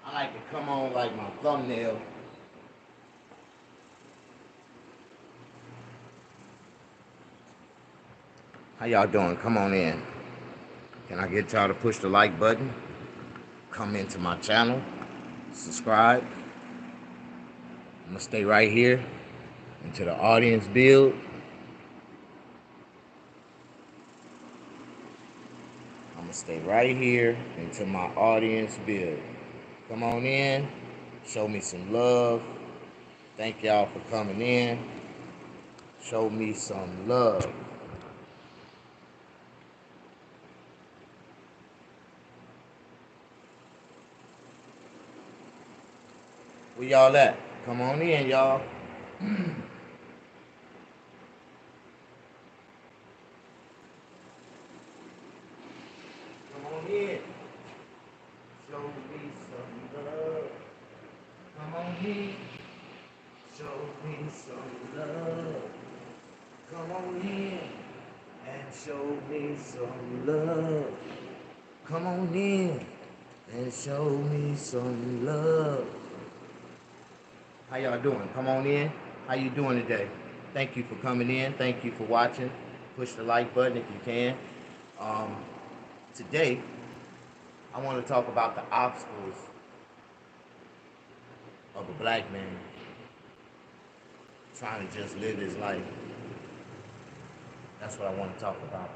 I like to come on like my thumbnail. How y'all doing? Come on in. Can I get y'all to push the like button? Come into my channel. Subscribe. I'm gonna stay right here until the audience build. I'm gonna stay right here until my audience build. Come on in. Show me some love. Thank y'all for coming in. Show me some love. Where y'all at? Come on in, y'all. Come on in. Show me some love. Come on in. Show me some love. Come on in and show me some love. Come on in and show me some love. How y'all doing? Come on in. How you doing today? Thank you for coming in. Thank you for watching. Push the like button if you can. Today, I want to talk about the obstacles of a black man trying to just live his life. That's what I want to talk about.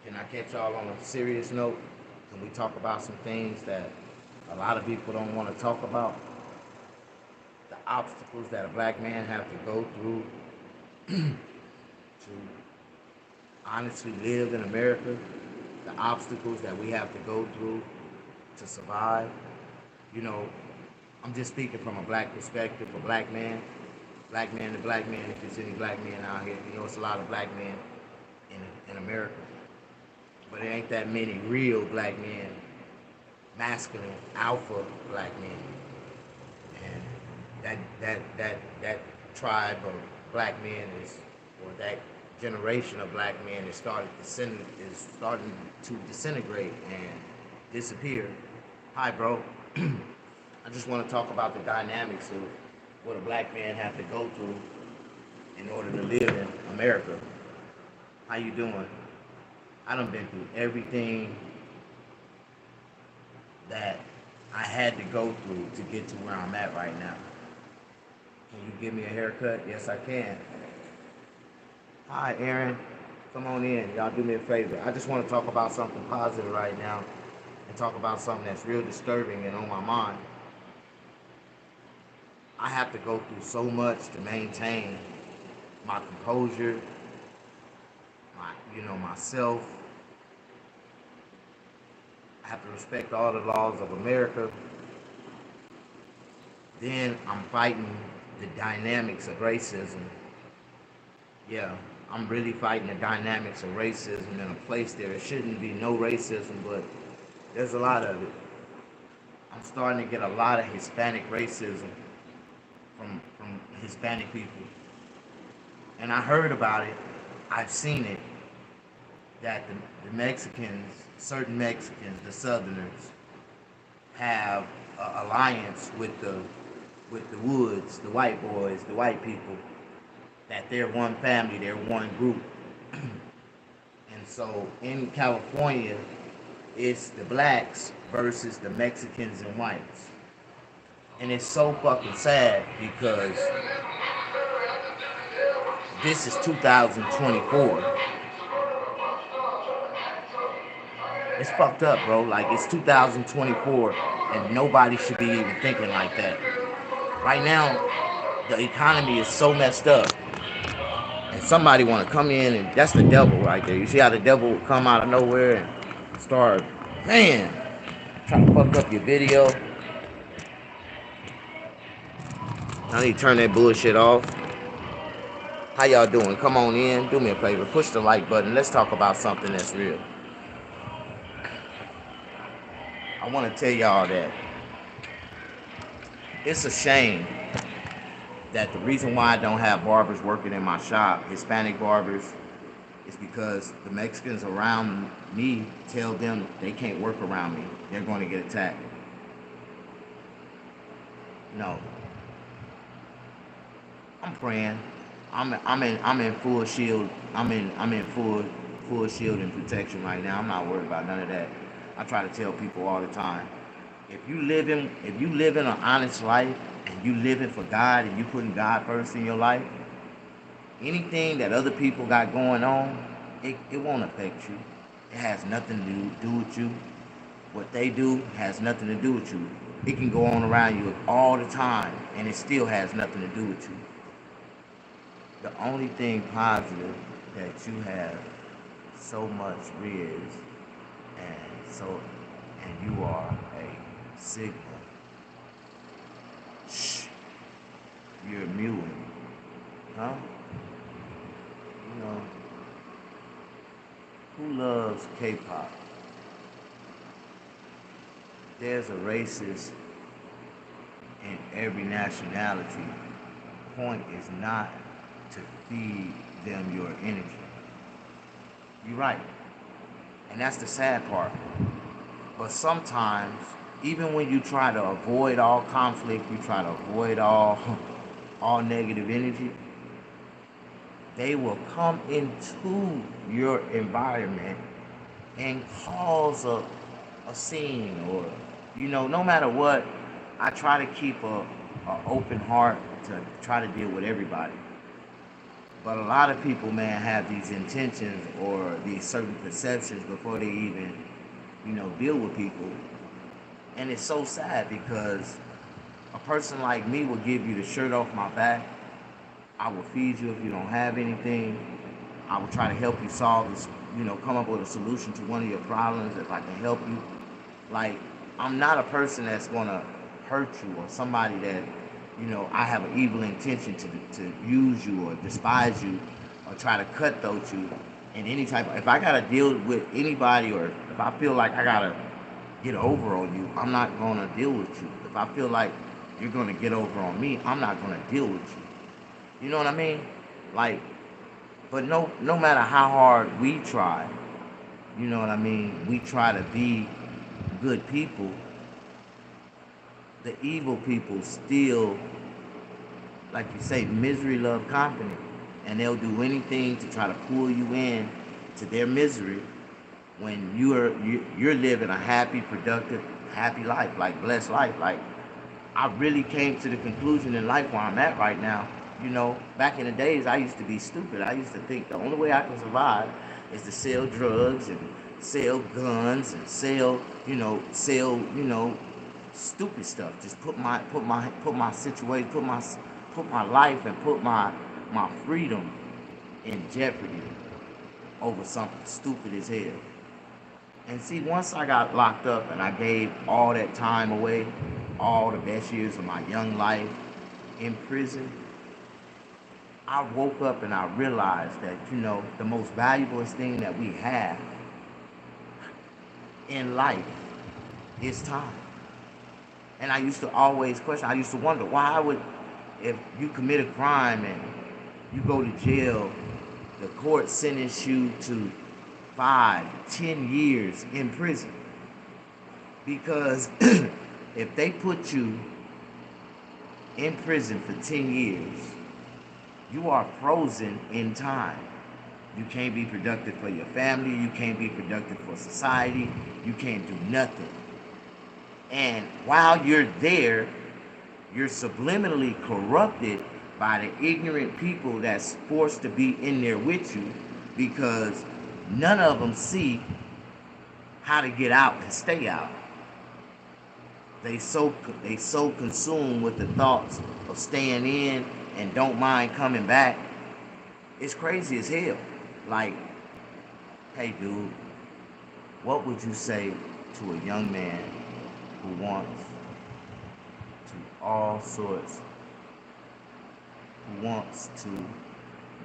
Can I catch y'all on a serious note? Can we talk about some things that a lot of people don't want to talk about? The obstacles that a black man have to go through to honestly live in America. The obstacles that we have to go through to survive. You know, I'm just speaking from a black perspective, a black man to black man, if there's any black men out here. You know, it's a lot of black men in America. But there ain't that many real black men, masculine, alpha black men. And that tribe of black men is, or that generation of black men is starting to disintegrate and disappear. Hi, bro. I just want to talk about the dynamics of what a black man has to go through in order to live in America. How you doing? I done been through everything that I had to go through to get to where I'm at right now. Can you give me a haircut? Yes, I can. Hi, Aaron. Come on in. Y'all do me a favor. I just want to talk about something positive right now and talk about something that's real disturbing and on my mind. I have to go through so much to maintain my composure, myself. I have to respect all the laws of America. Then I'm fighting the dynamics of racism. Yeah, I'm really fighting the dynamics of racism in a place there shouldn't be no racism, but there's a lot of it. I'm starting to get a lot of Hispanic racism from Hispanic people. And I heard about it, I've seen it, that the Mexicans, certain Mexicans, the Southerners, have an alliance with the Woods, the white boys, the white people, that they're one family, they're one group. And so in California, it's the blacks versus the Mexicans and whites. And it's so fucking sad because this is 2024. It's fucked up, bro. Like, it's 2024 and nobody should be even thinking like that. Right now, the economy is so messed up. And somebody want to come in, and that's the devil right there. You see how the devil will come out of nowhere and start, man, trying to fuck up your video. I need to turn that bullshit off. How y'all doing? Come on in. Do me a favor. Push the like button. Let's talk about something that's real. I want to tell y'all that it's a shame that the reason why I don't have barbers working in my shop, Hispanic barbers, is because the Mexicans around me tell them they can't work around me. They're going to get attacked. No, I'm praying. I'm in full shield. I'm in full shield and protection right now. I'm not worried about none of that. I try to tell people all the time. If you live in an honest life and you living for God and you putting God first in your life, anything that other people got going on, it won't affect you. It has nothing to do with you. What they do has nothing to do with you. It can go on around you all the time and it still has nothing to do with you. The only thing positive that you have so much riz and you are a Sigma. Shh, you're a mule. Huh? You know, who loves K-pop? There's a racist in every nationality. Point is not to feed them your energy. You're right. And that's the sad part. But sometimes, even when you try to avoid all conflict, you try to avoid all negative energy, they will come into your environment and cause a scene, or no matter what. I try to keep a open heart to try to deal with everybody. But a lot of people, man, have these intentions or these certain perceptions before they even, deal with people. And it's so sad because a person like me will give you the shirt off my back. I will feed you if you don't have anything. I will try to help you solve this, come up with a solution to one of your problems if I can help you. Like, I'm not a person that's gonna hurt you or somebody that, I have an evil intention to use you or despise you or try to cutthroat you in any type of, if I gotta deal with anybody or if I feel like I gotta get over on you, I'm not gonna deal with you. If I feel like you're gonna get over on me, I'm not gonna deal with you. You know what I mean? Like, but no matter how hard we try, you know what I mean, we try to be good people, the evil people still, like you say, misery love company. And they'll do anything to try to pull you in to their misery when you're living a happy, productive, happy life, like blessed life. Like, I really came to the conclusion in life where I'm at right now. Back in the days, I used to be stupid. I used to think the only way I can survive is to sell drugs and sell guns and sell stupid stuff. Just put my situation, put my life and put my freedom in jeopardy over something stupid as hell. And see, once I got locked up and I gave all that time away, all the best years of my young life in prison, I woke up and I realized that, the most valuable thing that we have in life is time. And I used to always question, I used to wonder, if you commit a crime and you go to jail, the court sentenced you to 5, 10 years in prison. Because if they put you in prison for 10 years, you are frozen in time. You can't be productive for your family. You can't be productive for society. You can't do nothing. And while you're there, you're subliminally corrupted by the ignorant people that's forced to be in there with you, because none of them see how to get out and stay out. They so consumed with the thoughts of staying in and don't mind coming back. It's crazy as hell. Like, hey dude, what would you say to a young man who wants to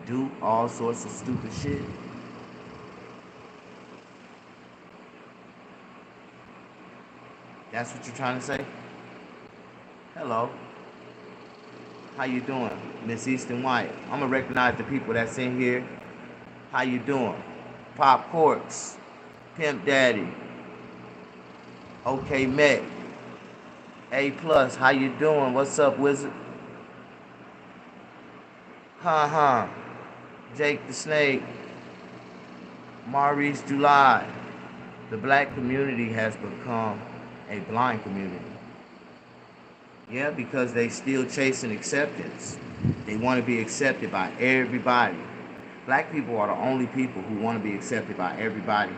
do all sorts of stupid shit? That's what you're trying to say? Hello. How you doing, Miss Easton White? I'm gonna recognize the people that's in here. How you doing? Pop Corks, Pimp Daddy, OK Met, A plus, how you doing? What's up, Wizard? Huh. Jake the Snake, Maurice July. The black community has become a blind community. Yeah, because they still chasing acceptance. They want to be accepted by everybody. Black people are the only people who want to be accepted by everybody.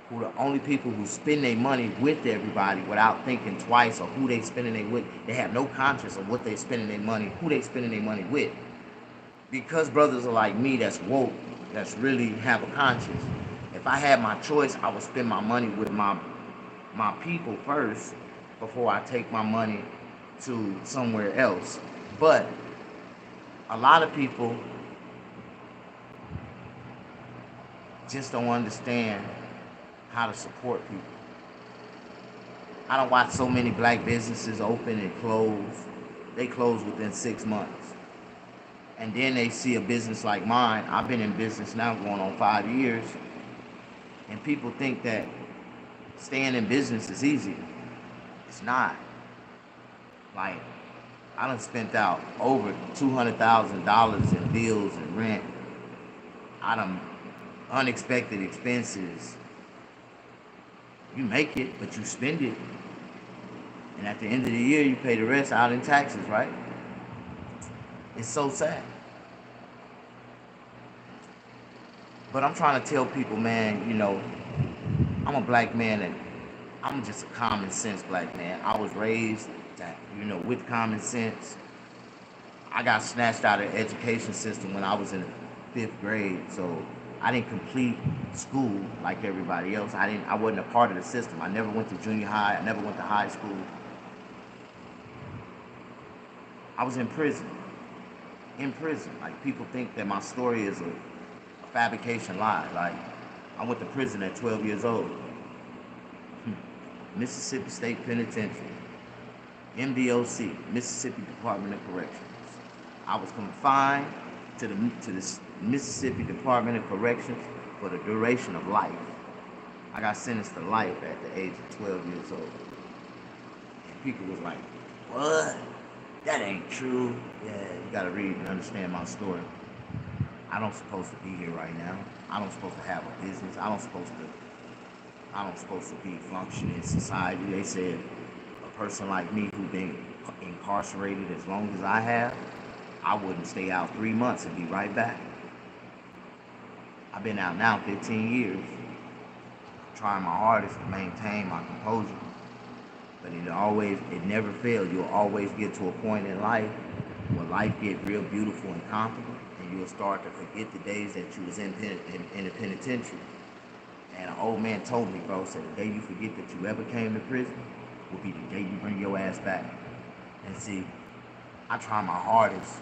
Who are the only people who spend their money with everybody without thinking twice or who they spending it with. They have no conscience of what they spending their money, who they spending their money with. Because brothers are like me that's woke, that's really have a conscience. If I had my choice, I would spend my money with my people first before I take my money to somewhere else. But a lot of people just don't understand how to support people. I don't watch so many black businesses open and close. They close within 6 months. And then they see a business like mine. I've been in business now going on 5 years. And people think that staying in business is easy. It's not. Like, I done spent out over $200,000 in bills and rent. I done unexpected expenses. You make it, but you spend it. And at the end of the year, you pay the rest out in taxes, right? It's so sad. But I'm trying to tell people, man, I'm a black man and I'm just a common sense black man. I was raised, with common sense. I got snatched out of the education system when I was in the 5th grade, so I didn't complete school like everybody else. I wasn't a part of the system. I never went to junior high. I never went to high school. I was in prison. Like, people think that my story is a fabrication lie. Like, I went to prison at 12 years old. Mississippi State Penitentiary. MDOC, Mississippi Department of Corrections. I was confined to the Mississippi Department of Corrections for the duration of life. I got sentenced to life at the age of 12 years old. And people was like, what? That ain't true. Yeah, you gotta read and understand my story. I don't supposed to be here right now. I don't supposed to have a business. I don't supposed to be functioning in society. They said a person like me who been incarcerated as long as I have, I wouldn't stay out 3 months and be right back. I've been out now 15 years, trying my hardest to maintain my composure. But it never fails. You'll always get to a point in life where life get real beautiful and comfortable, and you'll start to forget the days that you was in the penitentiary. And an old man told me, bro, said the day you forget that you ever came to prison will be the day you bring your ass back. And see, I try my hardest.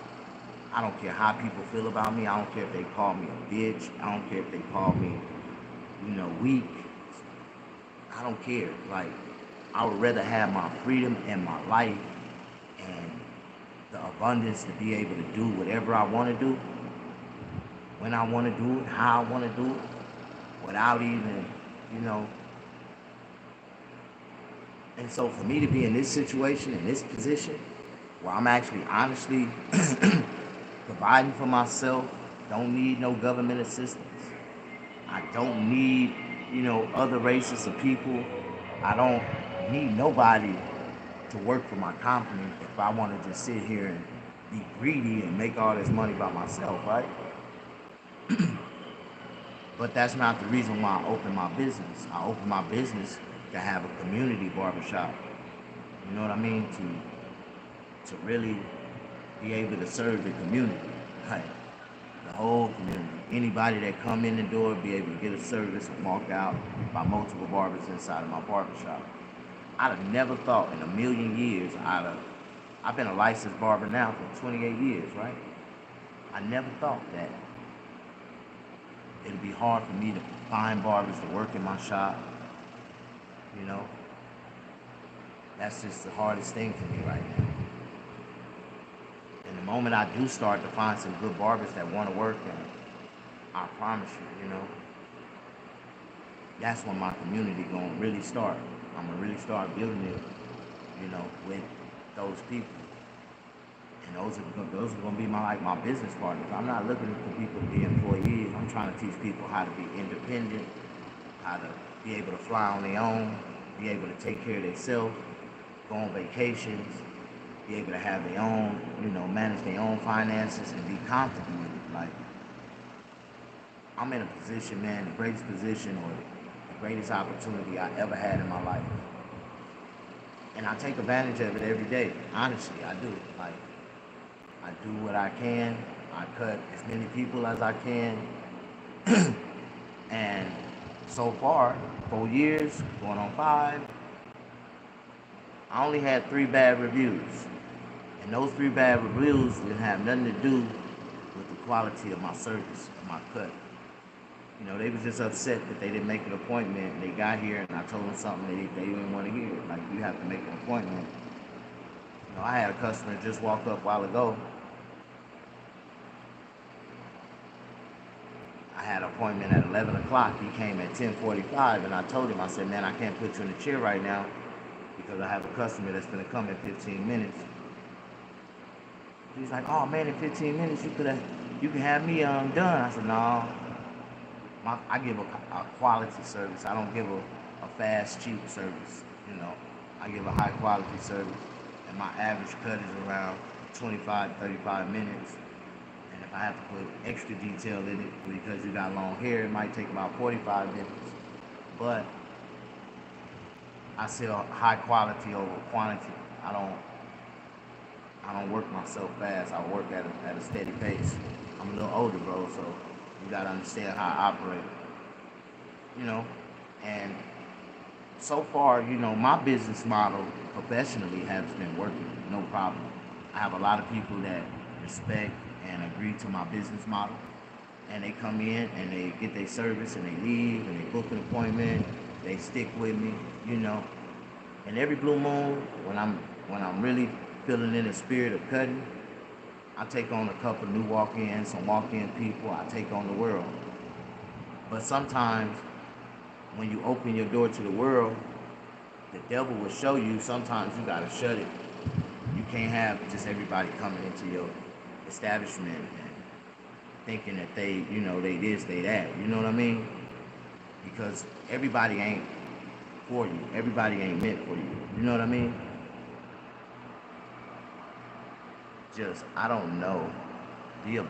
I don't care how people feel about me. I don't care if they call me a bitch. I don't care if they call me, weak. I don't care. Like, I would rather have my freedom and my life and the abundance to be able to do whatever I want to do, when I want to do it, how I want to do it, without even, And so for me to be in this situation, in this position, where I'm actually honestly providing for myself, don't need no government assistance. I don't need, other races of people. I don't need nobody to work for my company if I want to just sit here and be greedy and make all this money by myself, right? But that's not the reason why I opened my business. I opened my business to have a community barbershop. You know what I mean? To really be able to serve the community, like the whole community. Anybody that come in the door be able to get a service and walk out by multiple barbers inside of my barbershop. I'd have never thought in a million years I've been a licensed barber now for 28 years, right? I never thought that it'd be hard for me to find barbers to work in my shop. That's just the hardest thing for me right now. And the moment I do start to find some good barbers that want to work, and I promise you, that's when my community gonna really start. I'm gonna really start building it with those people. And those are gonna be my business partners. I'm not looking for people to be employees. I'm trying to teach people how to be independent, how to be able to fly on their own, be able to take care of themselves, go on vacations, be able to have their own, manage their own finances and be confident with it. Like, I'm in a position, man, the greatest position or the greatest opportunity I ever had in my life. And I take advantage of it every day. Honestly, I do. Like, I do what I can. I cut as many people as I can. And so far, 4 years, going on 5, I only had 3 bad reviews. And those 3 bad reviews didn't have nothing to do with the quality of my service and my cut. They was just upset that they didn't make an appointment. They got here and I told them something they didn't want to hear. Like, you have to make an appointment. I had a customer just walk up a while ago. I had an appointment at 11 o'clock. He came at 10:45 and I told him, I said, man, I can't put you in the chair right now because I have a customer that's going to come in 15 minutes. He's like, oh man, in 15 minutes you can have me done. I said, no. I give a quality service. I don't give a fast, cheap service. I give a high quality service. And my average cut is around 25, 35 minutes. And if I have to put extra detail in it because you got long hair, it might take about 45 minutes. But I sell high quality over quantity. I don't work myself fast. I work at a steady pace. I'm a little older, bro, so you gotta understand how I operate. And so far, my business model professionally has been working, no problem. I have a lot of people that respect and agree to my business model, and they come in and they get their service and they leave and they book an appointment. They stick with me, And every blue moon, when I'm really feeling in the spirit of cutting, I take on a couple new walk-ins, some walk-in people. I take on the world. But sometimes, when you open your door to the world, the devil will show you sometimes you gotta shut it. You can't have just everybody coming into your establishment and thinking that they this, they that. You know what I mean? Because everybody ain't for you. Everybody ain't meant for you. You know what I mean? I don't know. Be a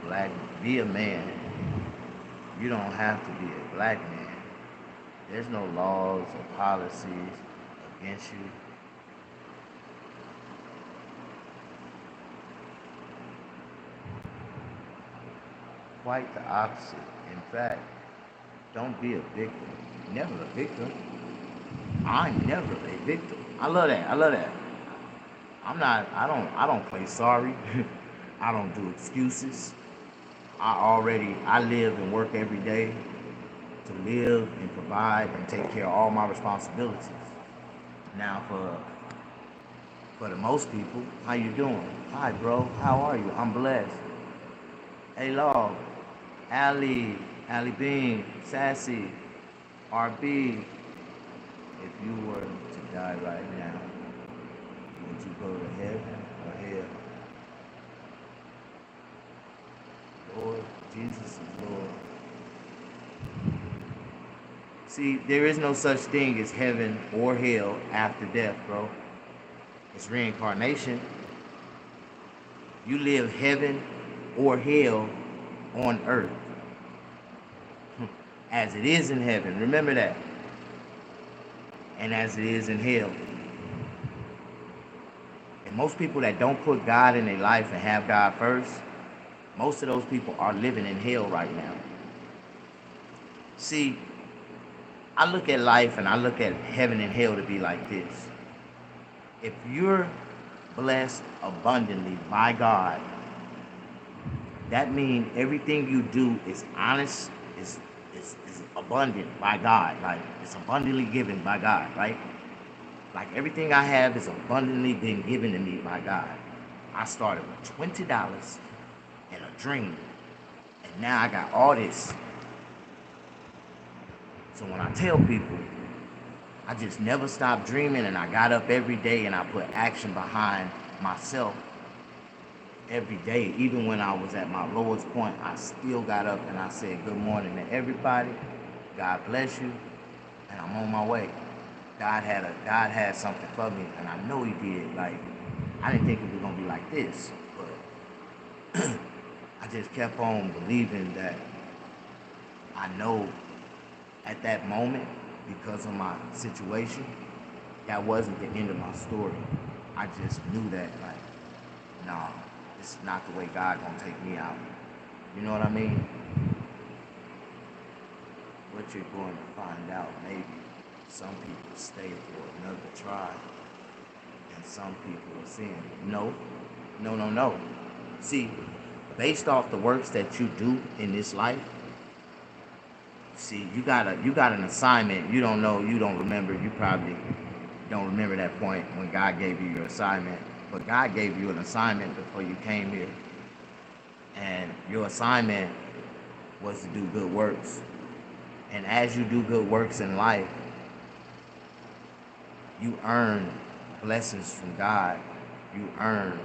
man. You don't have to be a black man. There's no laws or policies against you. Quite the opposite. In fact, don't be a victim. Never a victim. I'm never a victim. I love that. I don't play sorry. I don't do excuses. I live and work every day to live and provide and take care of all my responsibilities. Now for the most people, how you doing? Hi bro, how are you? I'm blessed. Hey Law, Ali Bean, Sassy, RB, if you were to die right now, would you go to heaven or hell? Lord, Jesus is Lord. See, there is no such thing as heaven or hell after death, bro. It's reincarnation. You live heaven or hell on earth. As it is in heaven, remember that. And as it is in hell. And most people that don't put God in their life and have God first, most of those people are living in hell right now. See, I look at life and I look at heaven and hell to be like this. If you're blessed abundantly by God, that means everything you do is honest, is abundant by God. Like, it's abundantly given by God, right? Like, everything I have is abundantly been given to me by God. I started with $20 and a dream, and now I got all this. So when I tell people, I just never stopped dreaming, and I got up every day and I put action behind myself every day. Even when I was at my lowest point, I still got up and I said good morning to everybody. God bless you, and I'm on my way. God had something for me, and I know He did. Like, I didn't think it was gonna be like this, but I just kept on believing that I know at that moment, because of my situation, that wasn't the end of my story. I just knew that, like, nah, this is not the way God gonna take me out. You know what I mean? What you're going to find out, maybe some people stay for another trial, and some people are sin. No, no, no, no. See, based off the works that you do in this life, see, you got an assignment. You don't know, you don't remember, you probably don't remember that point when God gave you your assignment. But God gave you an assignment before you came here. And your assignment was to do good works. And as you do good works in life, you earn blessings from God. You earn.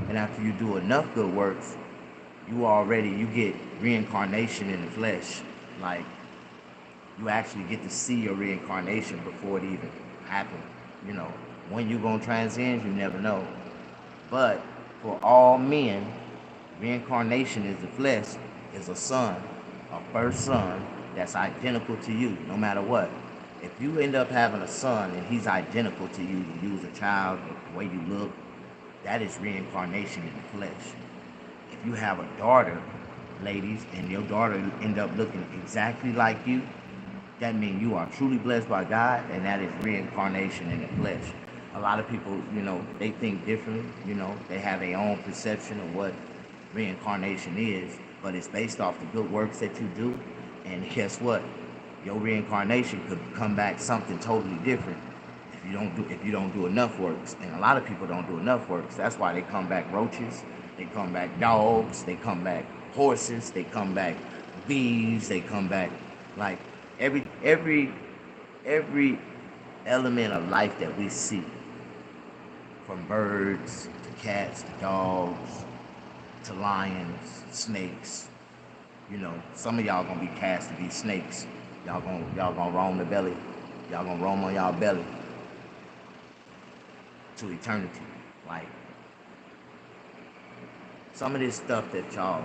And after you do enough good works, you get reincarnation in the flesh. Like, you actually get to see your reincarnation before it even happened. You know, when you're gonna transcend, you never know. But for all men, reincarnation is the flesh, is a son, a first son that's identical to you, no matter what. If you end up having a son and he's identical to you, you as a child, the way you look, that is reincarnation in the flesh. If you have a daughter, ladies, and your daughter end up looking exactly like you, that means you are truly blessed by God, and that is reincarnation in the flesh. A lot of people, they think differently, they have their own perception of what reincarnation is, but it's based off the good works that you do, and guess what? Your reincarnation could come back something totally different if you don't do enough works. And a lot of people don't do enough works. That's why they come back roaches, they come back dogs, they come back horses, they come back bees, they come back like every element of life that we see, from birds to cats to dogs to lions, snakes. Some of y'all gonna be cast to be snakes. Y'all gonna roam the belly. Y'all gonna roam on y'all belly to eternity. Like, some of this stuff that the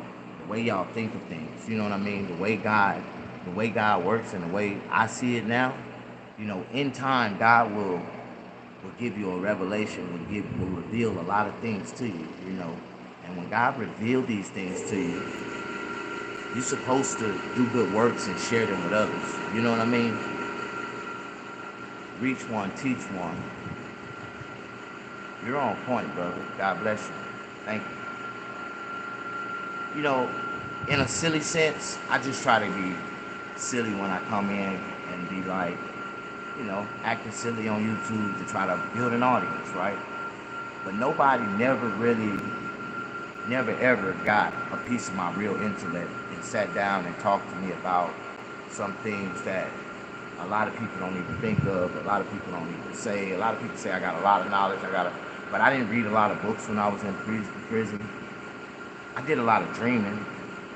way y'all think of things, you know what I mean? The way God works and the way I see it now, in time, God will give you a revelation, will reveal a lot of things to you, And when God revealed these things to you, you're supposed to do good works and share them with others. You know what I mean? Reach one, teach one. You're on point, brother. God bless you. Thank you. In a silly sense, I just try to be silly when I come in and be like, acting silly on YouTube to try to build an audience, right? But nobody never ever got a piece of my real intellect and sat down and talked to me about some things that a lot of people don't even think of, a lot of people don't even say. A lot of people say I got a lot of knowledge, but I didn't read a lot of books when I was in prison. I did a lot of dreaming,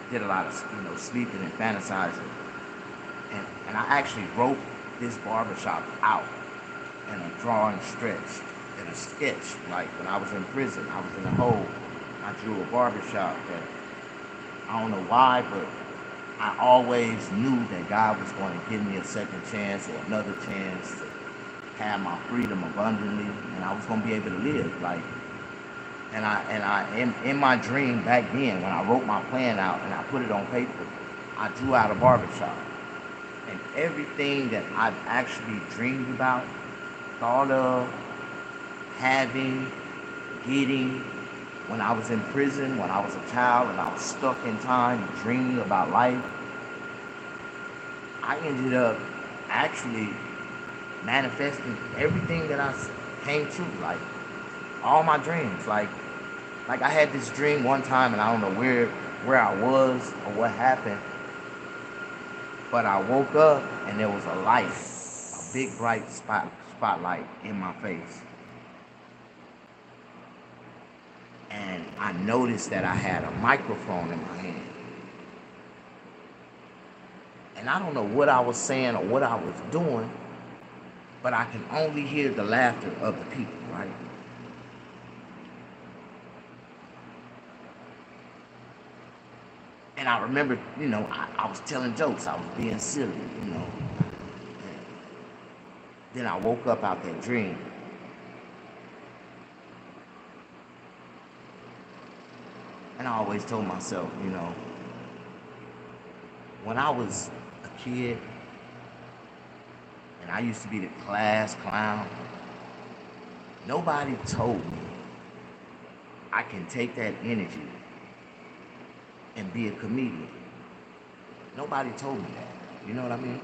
did a lot of sleeping and fantasizing, and I actually wrote this barbershop out in a drawing stretch, in a sketch. Like, when I was in prison, I was in a hole. I drew a barbershop that, I don't know why, but I always knew that God was going to give me a second chance or another chance to have my freedom abundantly, and I was going to be able to live. Like, in my dream back then, when I wrote my plan out and I put it on paper, I drew out a barbershop. And everything that I've actually dreamed about, thought of, having, getting, when I was in prison, when I was a child, and I was stuck in time dreaming about life, I ended up actually manifesting everything that I came true. Like, all my dreams. Like I had this dream one time, and I don't know where I was or what happened, but I woke up and there was a light, a big bright spotlight in my face. And I noticed that I had a microphone in my hand. And I don't know what I was saying or what I was doing, but I can only hear the laughter of the people, right? And I remember, I was telling jokes, I was being silly, And then I woke up out that dream. And I always told myself, when I was a kid, and I used to be the class clown, nobody told me I can take that energy and be a comedian. Nobody told me that. You know what I mean?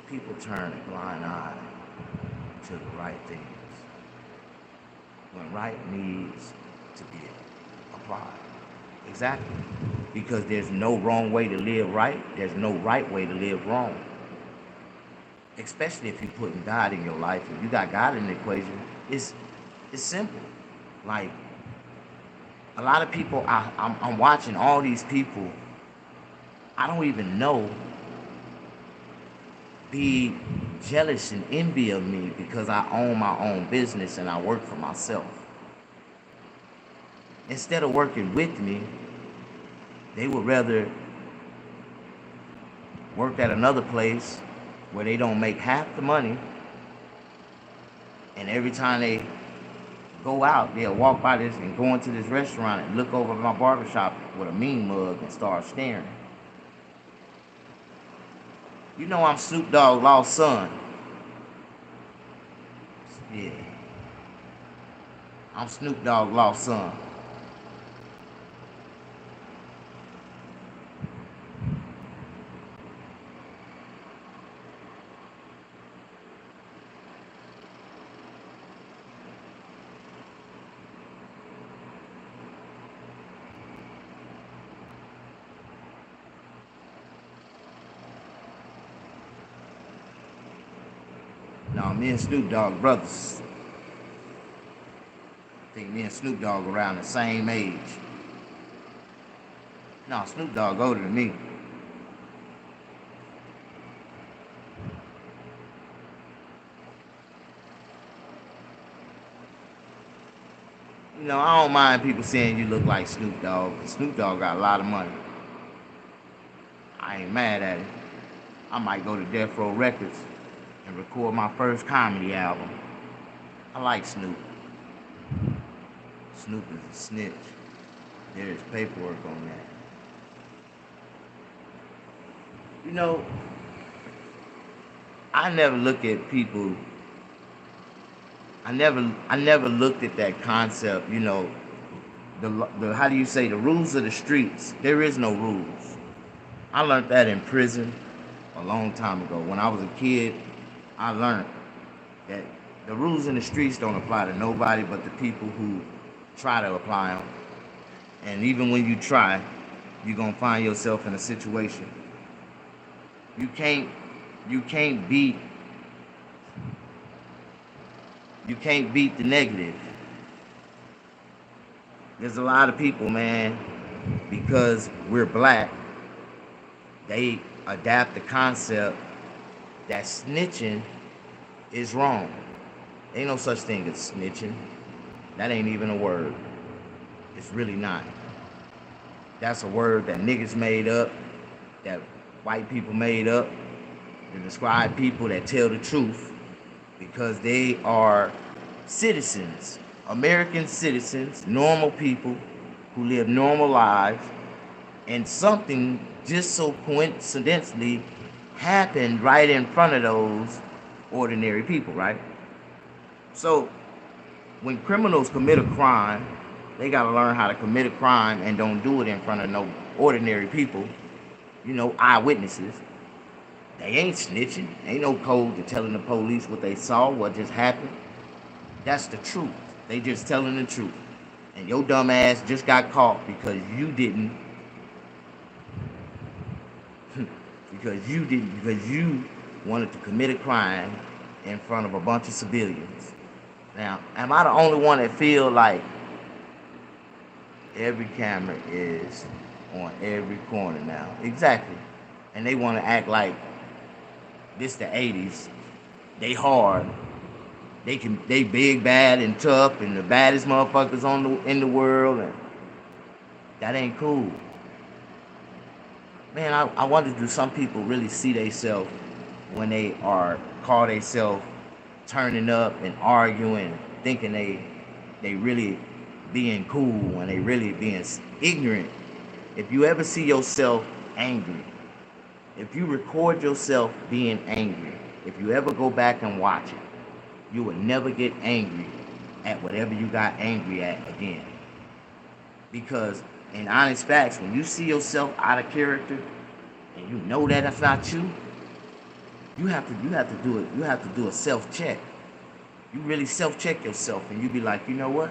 People turn a blind eye to the right things when right needs to be applied. Exactly. Because there's no wrong way to live right. There's no right way to live wrong. Especially if you're putting God in your life. If you got God in the equation, it's simple. Like, a lot of people, I'm watching all these people I don't even know be jealous and envy of me because I own my own business and I work for myself. Instead of working with me, they would rather work at another place where they don't make half the money, and every time they go out, they'll walk by this and go into this restaurant and look over at my barbershop with a mean mug and start staring. You know I'm Snoop Dogg lost son. Yeah. I'm Snoop Dogg lost son. No, me and Snoop Dogg brothers. I think me and Snoop Dogg around the same age. No, Snoop Dogg older than me. I don't mind people saying you look like Snoop Dogg, but Snoop Dogg got a lot of money. I ain't mad at it. I might go to Death Row Records and record my first comedy album. I like Snoop. Snoop is a snitch. There's paperwork on that. I never look at people. I never looked at that concept. The how do you say, the rules of the streets? There is no rules. I learned that in prison a long time ago. When I was a kid, I learned that the rules in the streets don't apply to nobody but the people who try to apply them. And even when you try, you're gonna find yourself in a situation. You can't beat the negative. There's a lot of people, man, because we're black, they adapt the concept that snitching is wrong. Ain't no such thing as snitching. That ain't even a word. It's really not. That's a word that niggas made up, that white people made up to describe people that tell the truth because they are citizens, American citizens, normal people who live normal lives, and something just so coincidentally happened right in front of those ordinary people, right? So when criminals commit a crime, they gotta learn how to commit a crime and don't do it in front of no ordinary people, eyewitnesses. They ain't snitching. Ain't no code to telling the police what they saw, what just happened. That's the truth. They just telling the truth. And your dumb ass just got caught because you didn't, because you wanted to commit a crime in front of a bunch of civilians. Now, am I the only one that feel like every camera is on every corner now? Exactly. And they want to act like this the 80s. They hard. They big, bad, and tough, and the baddest motherfuckers in the world, and that ain't cool. Man, I wonder, do some people really see themselves when they are call themselves turning up and arguing, thinking they really being cool when they really being ignorant? If you ever see yourself angry, if you record yourself being angry, if you ever go back and watch it, you will never get angry at whatever you got angry at again. Because in honest facts, when you see yourself out of character and you know that that's not you, you have to do it. You have to do a self-check. You really self-check yourself, and you be like, you know what?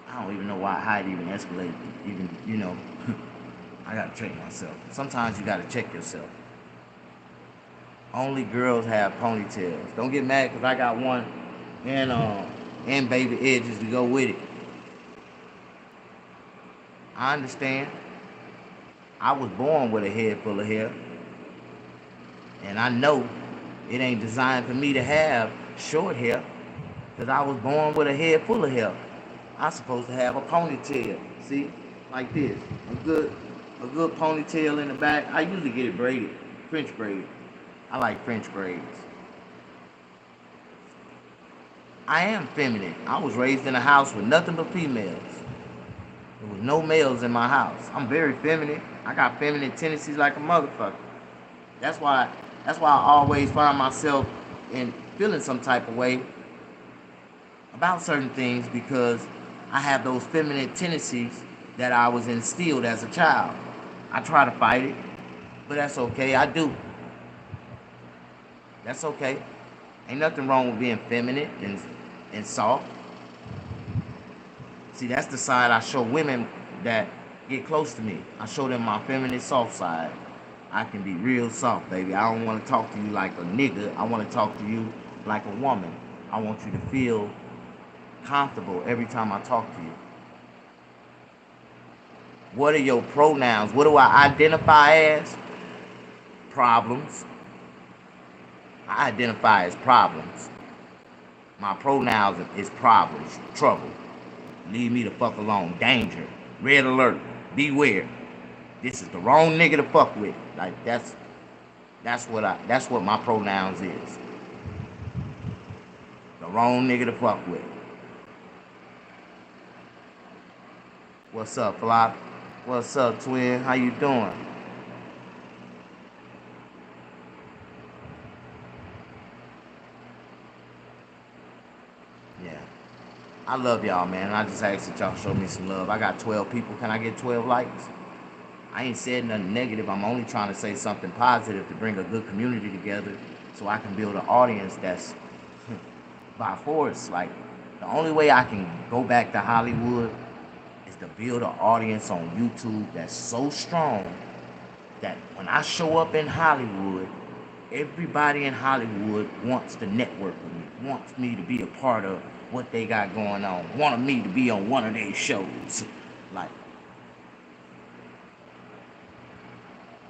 I don't even know how it even escalated. Even I gotta check myself. Sometimes you gotta check yourself. Only girls have ponytails. Don't get mad because I got one and baby edges to go with it. I understand. I was born with a head full of hair. And I know it ain't designed for me to have short hair because I was born with a head full of hair. I'm supposed to have a ponytail. See? Like this. A good ponytail in the back. I usually get it braided. French braided. I like French braids. I am feminine. I was raised in a house with nothing but females. There was no males in my house. I'm very feminine. I got feminine tendencies like a motherfucker. That's why I always find myself in feeling some type of way about certain things because I have those feminine tendencies that I was instilled as a child. I try to fight it, but that's okay. I do. That's okay. Ain't nothing wrong with being feminine and soft. See, that's the side I show women that get close to me. I show them my feminine soft side. I can be real soft, baby. I don't want to talk to you like a nigga. I want to talk to you like a woman. I want you to feel comfortable every time I talk to you. What are your pronouns? What do I identify as? Problems. I identify as problems. My pronouns is problems, trouble. Leave me the fuck alone. Danger. Red alert. Beware. This is the wrong nigga to fuck with. Like that's what my pronouns is. The wrong nigga to fuck with. What's up, Flop? What's up, twin? How you doing? Yeah. I love y'all, man. I just ask that y'all show me some love. I got 12 people. Can I get 12 likes? I ain't said nothing negative. I'm only trying to say something positive to bring a good community together so I can build an audience that's by force. Like, the only way I can go back to Hollywood is to build an audience on YouTube that's so strong that when I show up in Hollywood, everybody in Hollywood wants to network with me, wants me to be a part of what they got going on, wanted me to be on one of their shows. Like,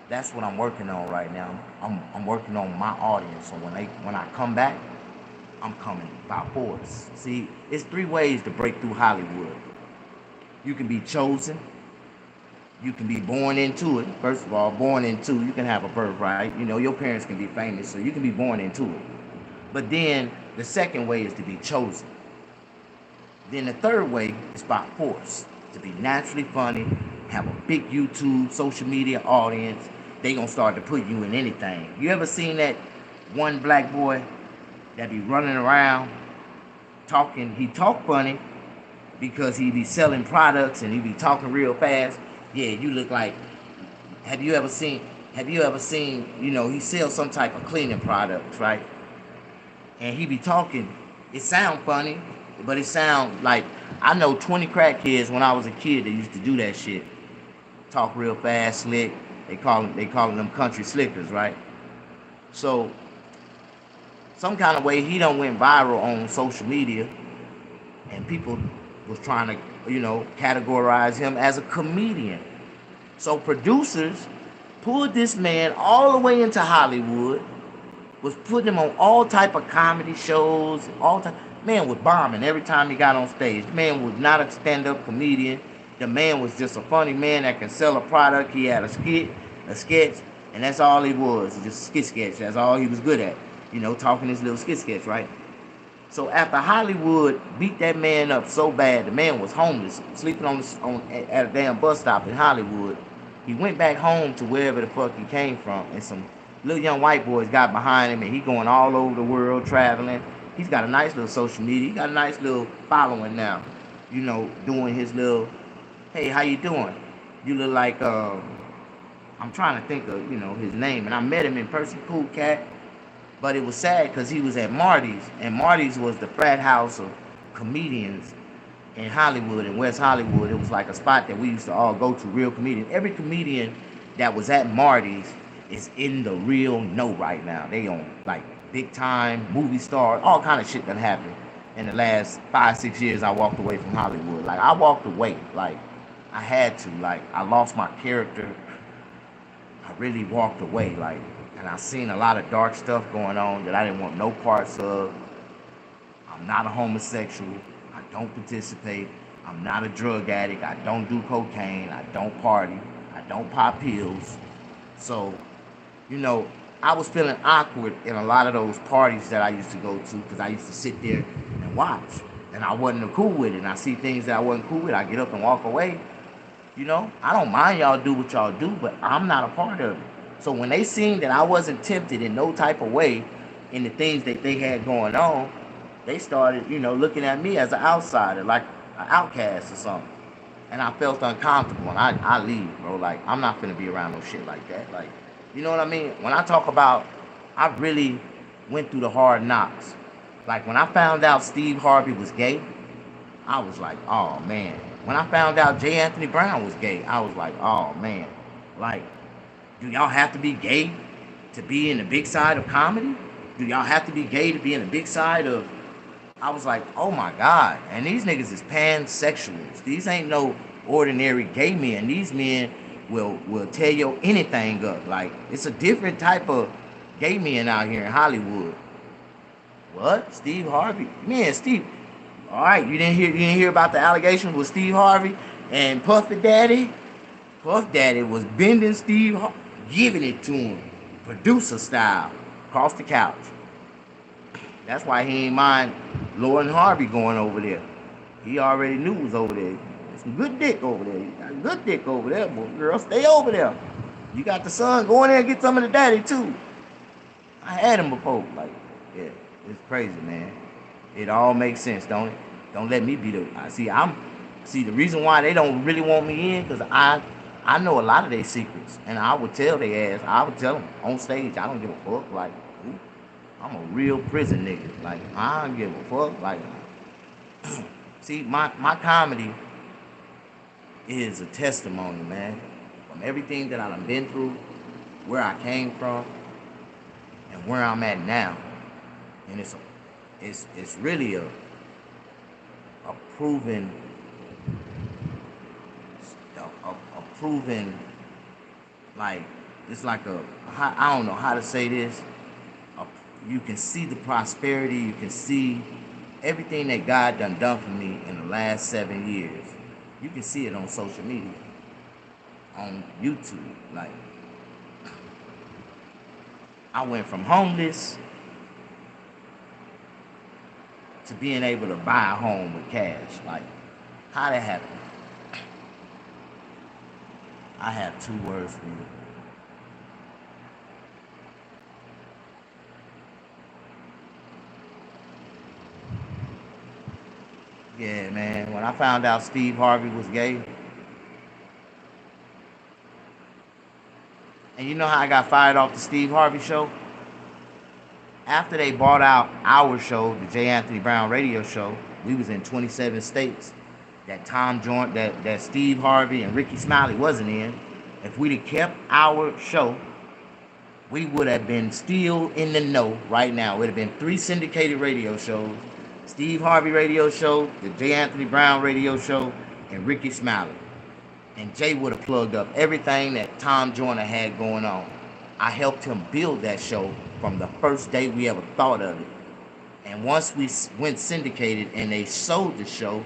that's what I'm working on right now. I'm working on my audience. So when I come back, I'm coming by force. See, it's 3 ways to break through Hollywood. You can be chosen. You can be born into it. First of all, born into, you can have a birthright. You know, your parents can be famous, so you can be born into it. But then the second way is to be chosen. Then the third way is by force. To be naturally funny, have a big YouTube, social media audience. They gonna start to put you in anything. You ever seen that one black boy that be running around talking? He talk funny because he be selling products and he be talking real fast. Yeah, you look like. Have you ever seen? You know, he sells some type of cleaning products, right? And he be talking. It sound funny, but it sound like, I know 20 crackheads when I was a kid that used to do that shit. Talk real fast, slick. They calling them country slickers, right? So some kind of way he done went viral on social media, and people was trying to, categorize him as a comedian. So producers pulled this man all the way into Hollywood, was putting him on all type of comedy shows, all type. Man was bombing every time he got on stage. The man was not a stand-up comedian. The man was just a funny man that can sell a product. He had a sketch, and that's all he was, just sketch. That's all he was good at, talking his little sketch, right? So after Hollywood beat that man up so bad, the man was homeless, sleeping at a damn bus stop in Hollywood. He went back home to wherever the fuck he came from, and some little young white boys got behind him, and he going all over the world traveling. He's got a nice little social media. He got a nice little following now, doing his little, hey, how you doing? You look like, I'm trying to think of, his name, and I met him in person, cool cat. But it was sad because he was at Marty's, and Marty's was the frat house of comedians in Hollywood, in West Hollywood. It was like a spot that we used to all go to, real comedians. Every comedian that was at Marty's is in the real know right now. They on like big time movie stars, all kind of shit that happened in the last 5-6 years. I walked away from Hollywood. Like I walked away, like I had to. Like I lost my character. I really walked away, like. And I seen a lot of dark stuff going on that I didn't want no parts of. I'm not a homosexual. I don't participate. I'm not a drug addict. I don't do cocaine. I don't party. I don't pop pills. So, I was feeling awkward in a lot of those parties that I used to go to because I used to sit there and watch. And I wasn't cool with it. And I see things that I wasn't cool with. I get up and walk away. I don't mind y'all do what y'all do, but I'm not a part of it. So when they seen that I wasn't tempted in no type of way in the things that they had going on, they started, looking at me as an outsider, like an outcast or something. And I felt uncomfortable, and I leave, bro. Like, I'm not finna be around no shit like that. Like, you know what I mean? When I talk about, I really went through the hard knocks. Like, when I found out Steve Harvey was gay, I was like, oh, man. When I found out J. Anthony Brown was gay, I was like, oh, man. Like, do y'all have to be gay to be in the big side of comedy? Do y'all have to be gay to be in the big side of... I was like, oh my God. And these niggas is pansexuals. These ain't no ordinary gay men. These men will tear your anything up. Like, it's a different type of gay men out here in Hollywood. What? Steve Harvey? Man, Steve... All right, you didn't hear about the allegations with Steve Harvey and Puff Daddy? Puff Daddy was bending Steve Harvey, giving it to him, producer style, across the couch. That's why he ain't mind Lauren Harvey going over there. He already knew it was over there. There's some good dick over there. You got good dick over there, boy. Girl, stay over there. You got the son, go in there and get some of the daddy too. I had him before. Like, yeah, it's crazy, man. It all makes sense, don't it? Don't let me be the... See, the reason why they don't really want me in, because I know a lot of their secrets, and I would tell their ass. I would tell them on stage. I don't give a fuck. Like, I'm a real prison nigga. Like, I don't give a fuck. Like, see, my comedy is a testimony, man, from everything that I've been through, where I came from, and where I'm at now. And it's really a proven like, it's like I don't know how to say this. You can see the prosperity. You can see everything that God done for me in the last 7 years. You can see it on social media, on YouTube. Like, I went from homeless to being able to buy a home with cash. Like, how that happened? I have 2 words for you. Yeah, man, when I found out Steve Harvey was gay, and you know how I got fired off the Steve Harvey show? After they bought out our show, the J. Anthony Brown radio show, we was in 27 states. That Tom joint, that Steve Harvey and Ricky Smiley wasn't in. If we'd have kept our show, we would have been still in the know right now. It would have been 3 syndicated radio shows: Steve Harvey radio show, the J. Anthony Brown radio show, and Ricky Smiley. And Jay would have plugged up everything that Tom Joyner had going on. I helped him build that show from the first day we ever thought of it. And once we went syndicated and they sold the show,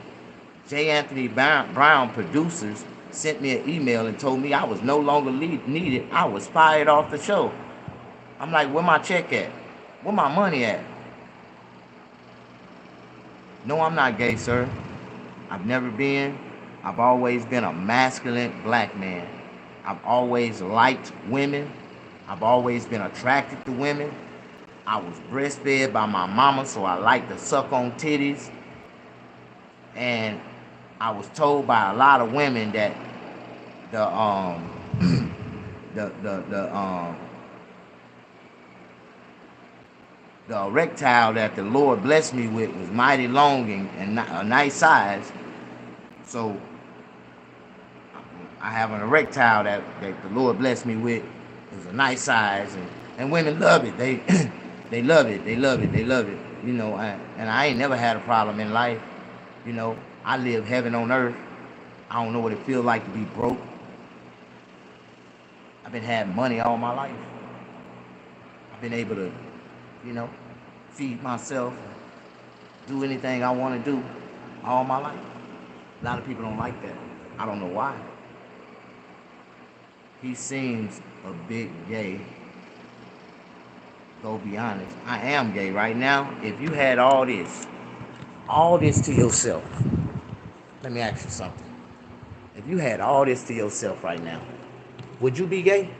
J. Anthony Brown producers sent me an email and told me I was no longer needed. I was fired off the show. I'm like, where my check at? Where my money at? No, I'm not gay, sir. I've never been. I've always been a masculine black man. I've always liked women. I've always been attracted to women. I was breastfed by my mama, so I like to suck on titties. And I was told by a lot of women that the the erectile that the Lord blessed me with was mighty long and a nice size. So I have an erectile that the Lord blessed me with. It's a nice size, and women love it. They love it. They love it. They love it. You know, and I ain't never had a problem in life. You know, I live heaven on earth. I don't know what it feels like to be broke. I've been having money all my life. I've been able to, you know, feed myself, do anything I want to do all my life. A lot of people don't like that. I don't know why. He seems a bit gay. Go be honest. I am gay right now. If you had all this to yourself, let me ask you something. If you had all this to yourself right now, would you be gay?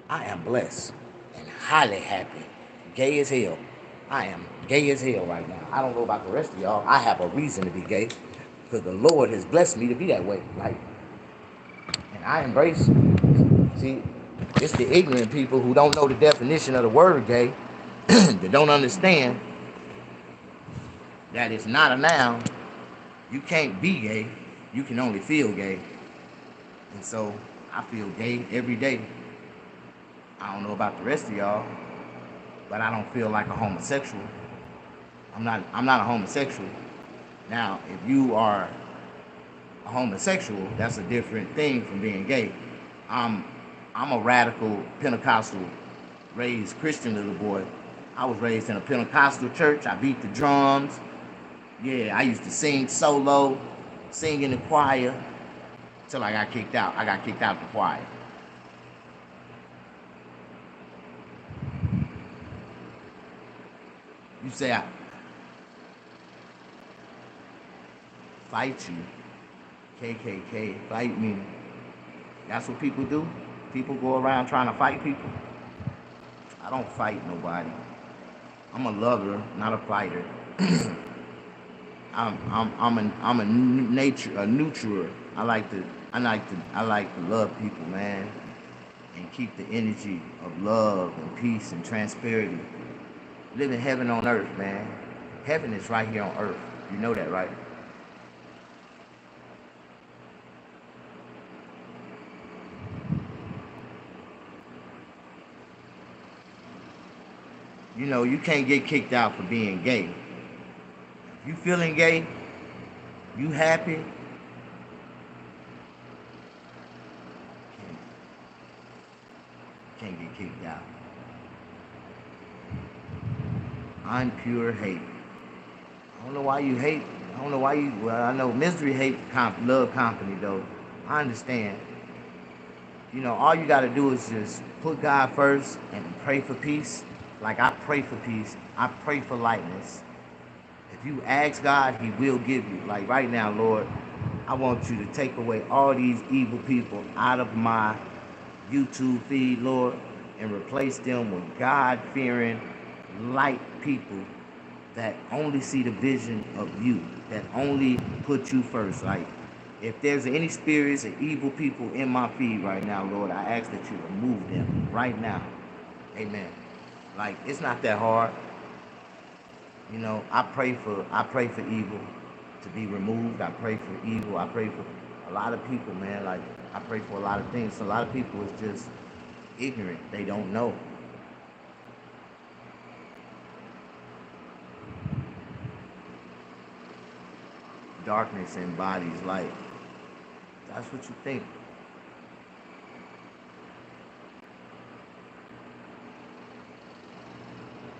I am blessed and highly happy. Gay as hell. I am gay as hell right now. I don't know about the rest of y'all. I have a reason to be gay because the Lord has blessed me to be that way. And I embrace it. See, it's the ignorant people who don't know the definition of the word gay that don't understand that it's not a noun. You can't be gay. You can only feel gay. And so I feel gay every day. I don't know about the rest of y'all, but I don't feel like a homosexual. I'm not a homosexual. Now, if you are a homosexual, that's a different thing from being gay. I'm a radical Pentecostal raised Christian little boy. I was raised in a Pentecostal church. I beat the drums. Yeah, I used to sing solo, sing in the choir till I got kicked out. I got kicked out of the choir. You say I fight you, KKK, fight me. That's what people do. People go around trying to fight people. I don't fight nobody. I'm a lover, not a fighter. I'm a nurturer. I like to love people, man, and keep the energy of love and peace and transparency. Living heaven on earth, man. Heaven is right here on earth. You know that, right? You know, you can't get kicked out for being gay. If you feeling gay, you happy, can't get kicked out. Unpure hate. I don't know why you hate. I don't know why you. Well, I know misery, hate, love company though. I understand. You know, all you got to do is just put God first and pray for peace. Like I pray for peace. I pray for lightness. If you ask God, He will give you. Like right now, Lord, I want you to take away all these evil people out of my YouTube feed, Lord, and replace them with God-fearing, light people that only see the vision of you, that only put you first. Like, if there's any spirits of evil people in my feed right now, Lord, I ask that you remove them right now. Amen. Like, it's not that hard. You know, I pray for evil to be removed. I pray for evil. I pray for a lot of people, man. Like, I pray for a lot of things. So a lot of people is just ignorant. They don't know. Darkness embodies light. That's what you think.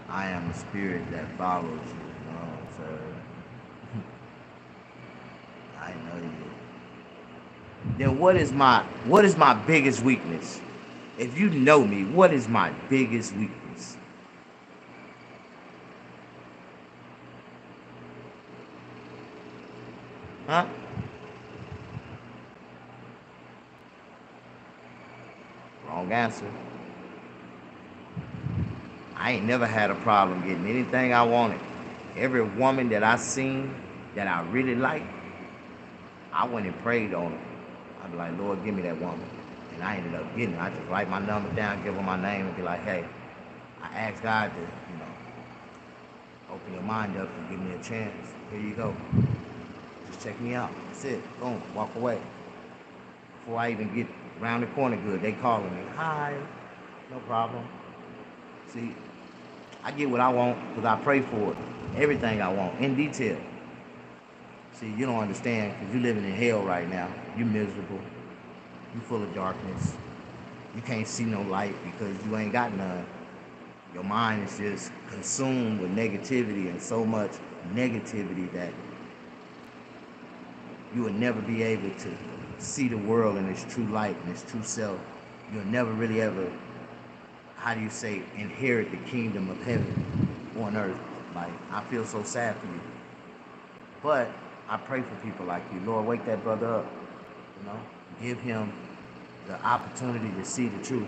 I am a spirit that follows you. You know what I'm saying? I know you. Then what is my biggest weakness? If you know me, what is my biggest weakness? Huh? Wrong answer. I ain't never had a problem getting anything I wanted. Every woman that I seen that I really liked, I went and prayed on her. I'd be like, Lord, give me that woman. And I ended up getting her. I just write my number down, give her my name, and be like, hey, I asked God to, open your mind up and give me a chance. Here you go. Just check me out. That's it. Boom. Walk away. Before I even get around the corner good, they calling me. Hi. No problem. See, I get what I want because I pray for it. Everything I want, in detail. See, you don't understand because you're living in hell right now. You're miserable. You're full of darkness. You can't see no light because you ain't got none. Your mind is just consumed with negativity and so much negativity that you will never be able to see the world in its true light and its true self. You'll never really ever, how do you say, inherit the kingdom of heaven on earth. Like, I feel so sad for you. But I pray for people like you. Lord, wake that brother up. Give him the opportunity to see the truth.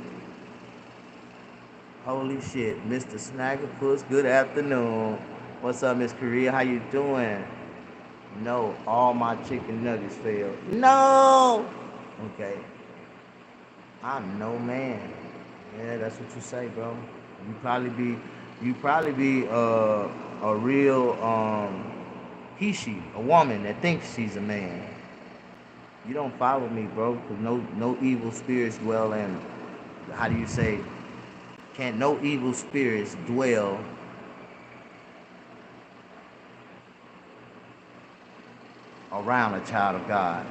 Holy shit, Mr. Snaggerpuss, good afternoon. What's up, Miss Korea? How you doing? No, all my chicken nuggets failed. No! Okay. I'm no man. Yeah, that's what you say, bro. You probably be a real she, a woman that thinks she's a man. You don't follow me, bro, because no evil spirits dwell in, how do you say, can't no evil spirits dwell around a child of God.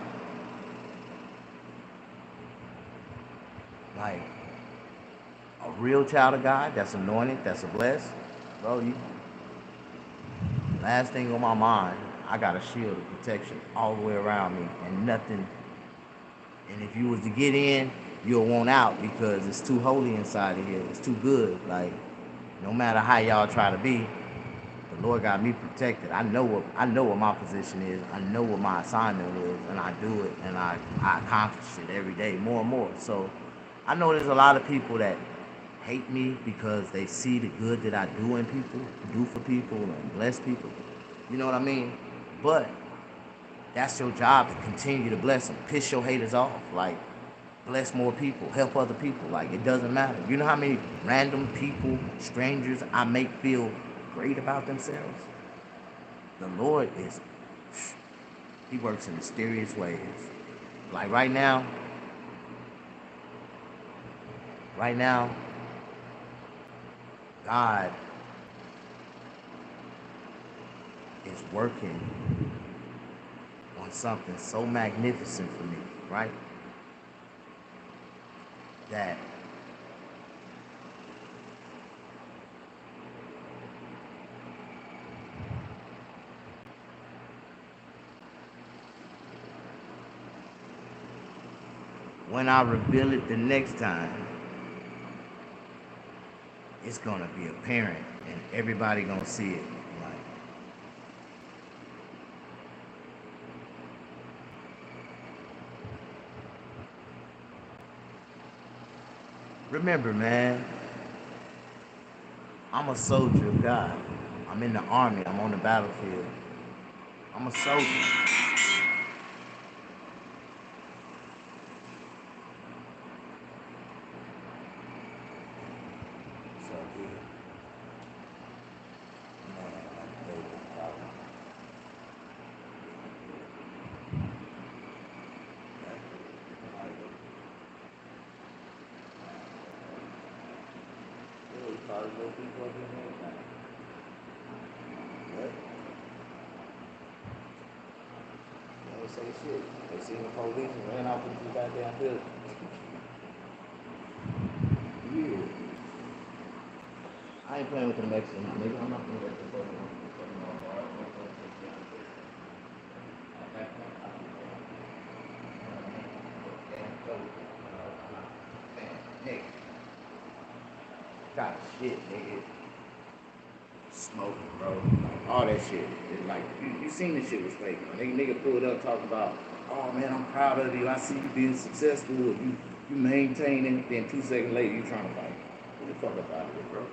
Like, a real child of God that's anointed, that's a blessed, bro, last thing on my mind, I got a shield of protection all the way around me and nothing. And if you was to get in, you'll want out because it's too holy inside of here. It's too good. Like, no matter how y'all try to be, the Lord got me protected. I know what my position is. I know what my assignment is, and I do it, and I accomplish it every day, more and more. So I know there's a lot of people that hate me because they see the good that I do in people, do for people, and bless people. You know what I mean? But that's your job, to continue to bless them. Piss your haters off. Like, bless more people. Help other people. Like, it doesn't matter. You know how many random people, strangers, I make feel great about themselves? The Lord He works in mysterious ways. Like right now, God is working on something so magnificent for me, right? That when I reveal it the next time, it's gonna be apparent and everybody gonna see it. Like, remember, man, I'm a soldier of God. I'm in the army. I'm on the battlefield. I'm a soldier. So, They say shit. They seen the police and ran off into the goddamn building. Yeah. I ain't playing with the Mexicans, nigga. I'm not gonna let the fucking nigga. Got shit, nigga. Smoking, bro. Like, all that shit. It's like, you seen the shit was fake. Nigga pulled up talking about, oh man, I'm proud of you. I see you being successful. You maintaining. Then 2 seconds later, you trying to fight. Get the fuck up out of here, bro.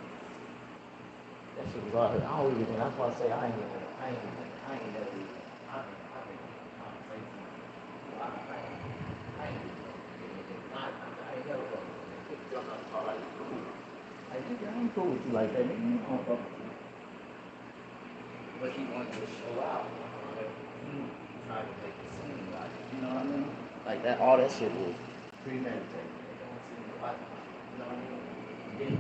That shit was all. I don't even. That's why I say I ain't never. I ain't never. I think conversation. I ain't never. Like, nigga, I ain't cool with you like that. Nigga, you don't fuck with you. But he wanted to show out. He tried to make it seem like, you know what I mean? Like that, all that shit was premeditated. They don't seem like, you know what I mean? Then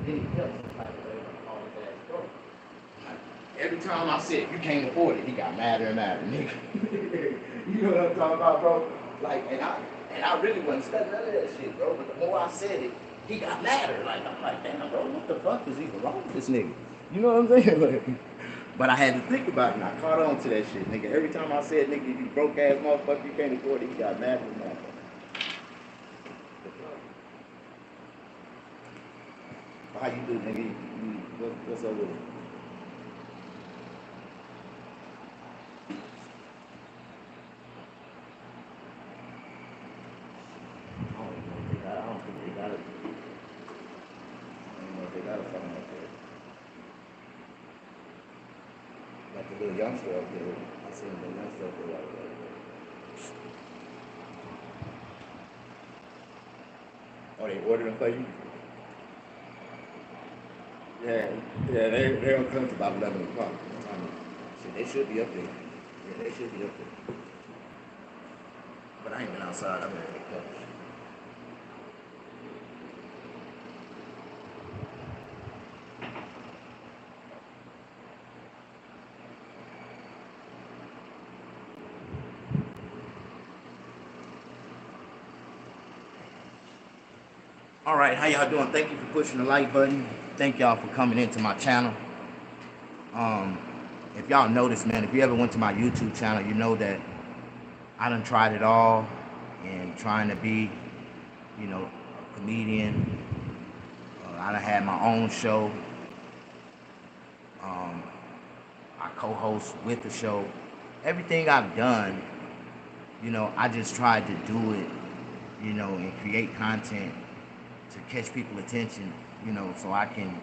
he kept some type of way like all his ass broke. Like, every time I said you can't afford it, he got madder and madder, nigga. You know what I'm talking about, bro? Like, and I really wasn't studying none of that shit, bro. But the more I said it, he got madder. Like, I'm like, damn, bro, what the fuck is even wrong with this nigga? You know what I'm saying? Like, but I had to think about it, and I caught on to that shit, nigga. Every time I said, nigga, you broke ass motherfucker, you can't afford it, he got mad and mad. How you do, nigga? What's up with it? I don't know if they got it. I don't think they got it. I don't know if they got it something like that. Like the little youngster up there. I seen the youngster up there like that. Oh, they ordered them for you? Yeah, they don't come to about 11 o'clock. Shit, they should be up there. Yeah, they should be up there. But I ain't been outside. I've been in the couch. All right, how y'all doing? Thank you for pushing the like button. Thank y'all for coming into my channel. If y'all notice, man, if you ever went to my YouTube channel, you know that I done tried it all and trying to be, you know, a comedian. I done had my own show. I co-host with the show. Everything I've done, you know, I just tried to do it, you know, and create content to catch people's attention, you know, so I can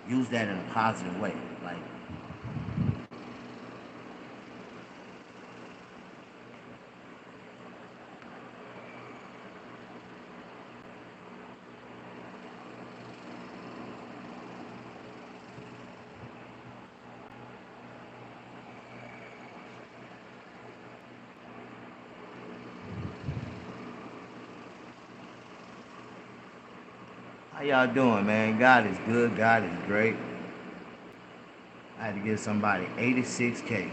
use that in a positive way. Like, how y'all doing, man? God is good. God is great. I had to give somebody 86K.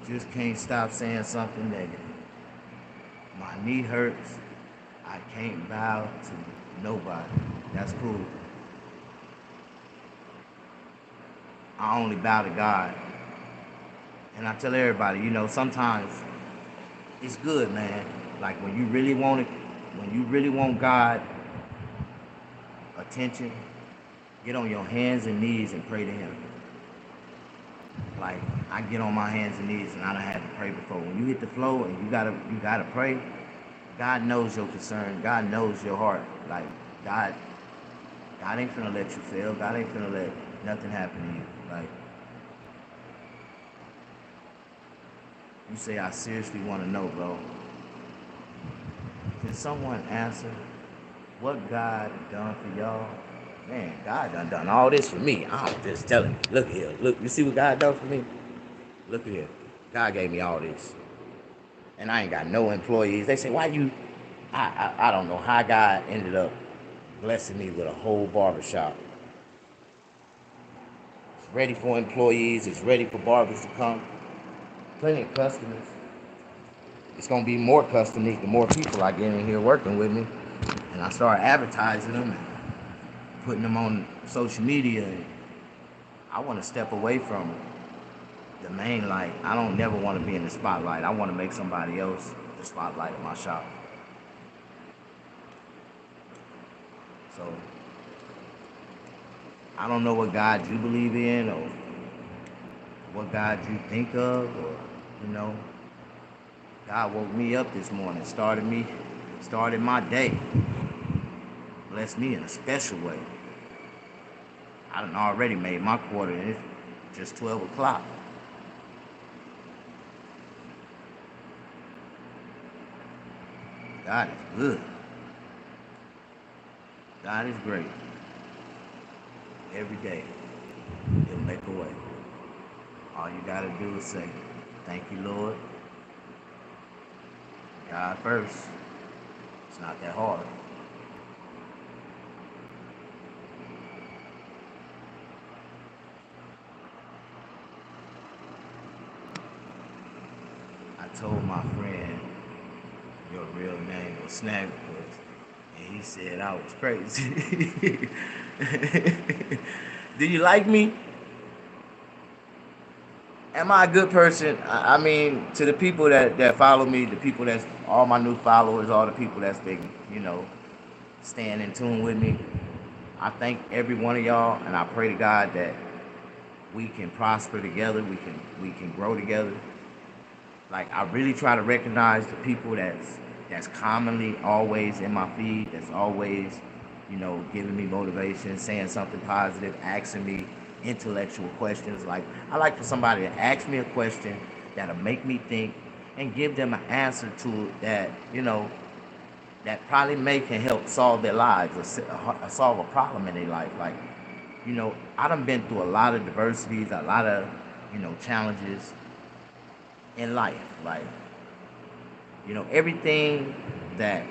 Just can't stop saying something negative. My knee hurts. I can't bow to nobody. That's cool. I only bow to God. And I tell everybody, you know, sometimes it's good, man. Like when you really want it, when you really want God attention, get on your hands and knees and pray to him. Like, I get on my hands and knees and I done had to pray before. When you hit the flow and you gotta pray, God knows your concern. God knows your heart. Like, God ain't finna let you fail. God ain't finna let nothing happen to you. Like, you say, I seriously wanna know, bro. Can someone answer what God done for y'all? Man, God done all this for me. I'm just telling you. Look here. Look, you see what God done for me? Look here. God gave me all this. And I ain't got no employees. They say, why you... I don't know how God ended up blessing me with a whole barbershop. It's ready for employees. It's ready for barbers to come. Plenty of customers. It's gonna be more customers the more people I get in here working with me, and I start advertising them and putting them on social media. I want to step away from the main light. I don't never want to be in the spotlight. I want to make somebody else the spotlight of my shop. So I don't know what God you believe in or what God you think of, or you know, God woke me up this morning, started my day, blessed me in a special way. I done already made my quarter and it's just 12 o'clock. God is good. God is great. Every day, He'll make a way. All you gotta do is say, thank you, Lord. God first. It's not that hard. I told my friend your real name was Snaggerpuss, and he said I was crazy. Do you like me? Am I a good person? I mean, to the people that follow me, the people that's all my new followers, all the people that's been, you know, staying in tune with me. I thank every one of y'all, and I pray to God that we can prosper together, we can grow together. Like I really try to recognize the people that's commonly always in my feed, that's always, you know, giving me motivation, saying something positive, asking me intellectual questions. Like I like for somebody to ask me a question that'll make me think and give them an answer to it that, you know, that probably may can help solve their lives or solve a problem in their life. Like, you know, I done been through a lot of diversities, a lot of, you know, challenges in life. Like, you know, everything that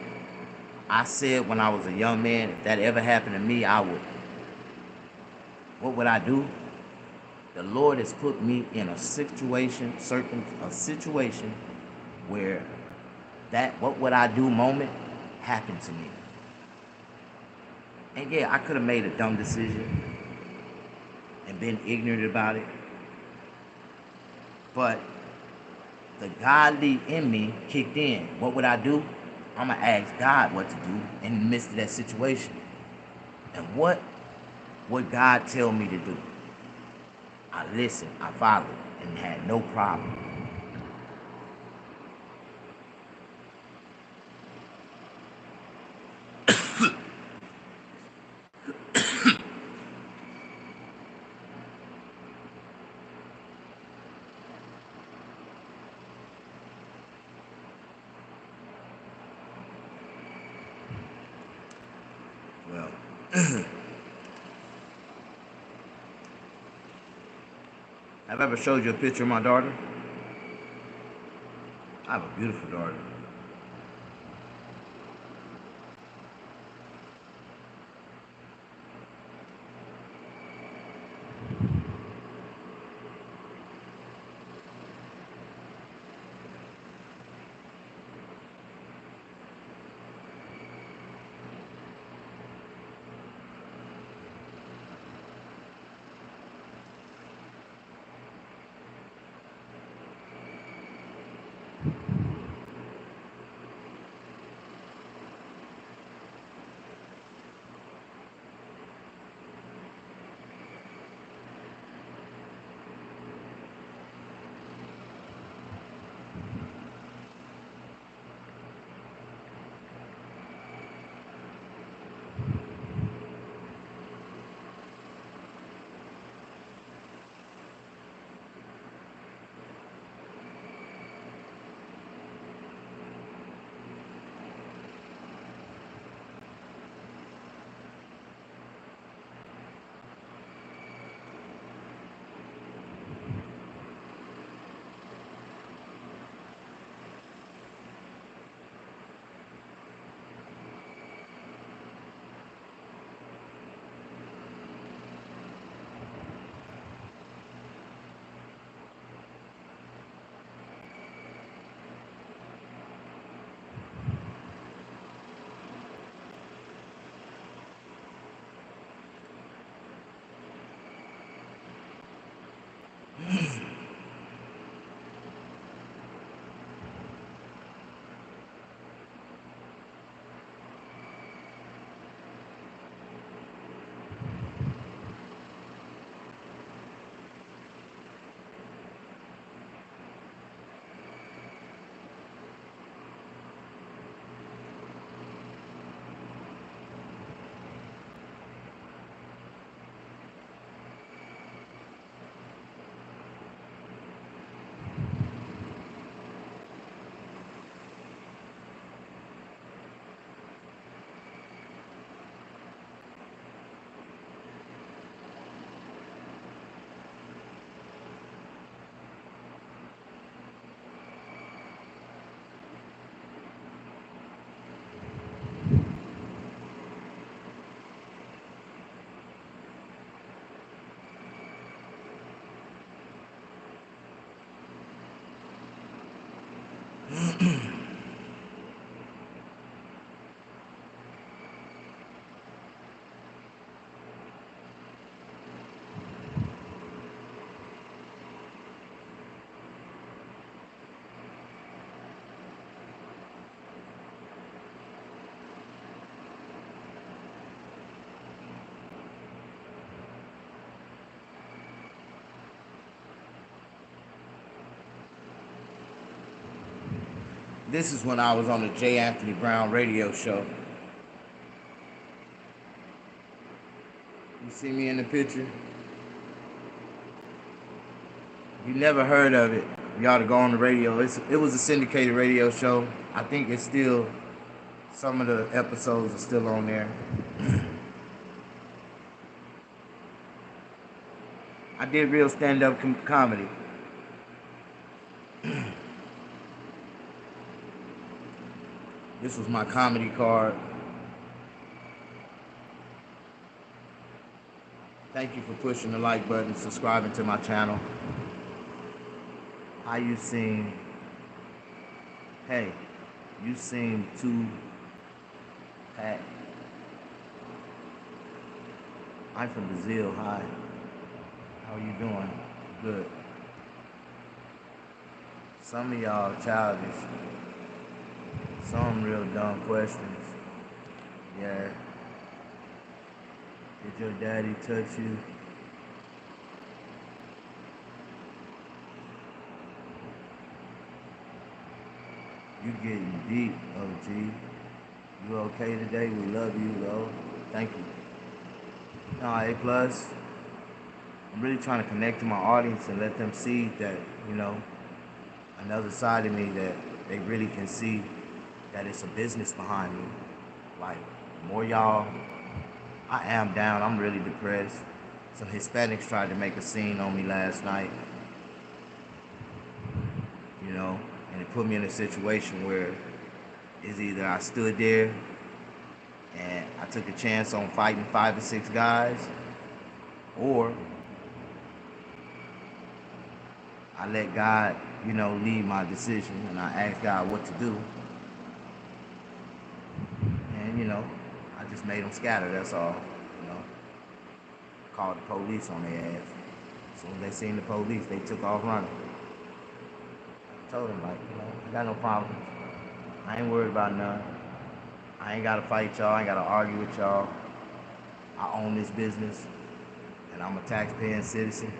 I said when I was a young man, if that ever happened to me, what would I do? The Lord has put me in a situation, a situation where that what would I do moment happened to me. And yeah, I could have made a dumb decision and been ignorant about it. But the godly in me kicked in. What would I do? I'm gonna ask God what to do in the midst of that situation. And what would God tell me to do? I listened, I followed, and had no problem. Well, have I ever showed you a picture of my daughter? I have a beautiful daughter. This is when I was on the J. Anthony Brown radio show. You see me in the picture? If you never heard of it, you ought to go on the radio. It was a syndicated radio show. I think it's still, some of the episodes are still on there. I did real stand-up comedy. This was my comedy card. Thank you for pushing the like button, subscribing to my channel. How you seem? Hey, you seem too packed. I'm from Brazil. Hi. How are you doing? Good. Some of y'all childish. Some real dumb questions. Yeah. Did your daddy touch you? You getting deep, OG. You okay today? We love you, though. Thank you. No, A+. I'm really trying to connect to my audience and let them see that, you know, another side of me that they really can see that it's a business behind me. Like, more y'all, I am down, I'm really depressed. Some Hispanics tried to make a scene on me last night, you know, and it put me in a situation where it's either I stood there and I took a chance on fighting 5 or 6 guys, or I let God, you know, lead my decision, and I asked God what to do. And, you know, I just made them scatter, that's all, you know. Called the police on their ass. As soon as they seen the police, they took off running. I told them, like, you know, I got no problems. I ain't worried about none. I ain't gotta fight y'all, I ain't gotta argue with y'all. I own this business, and I'm a taxpaying citizen.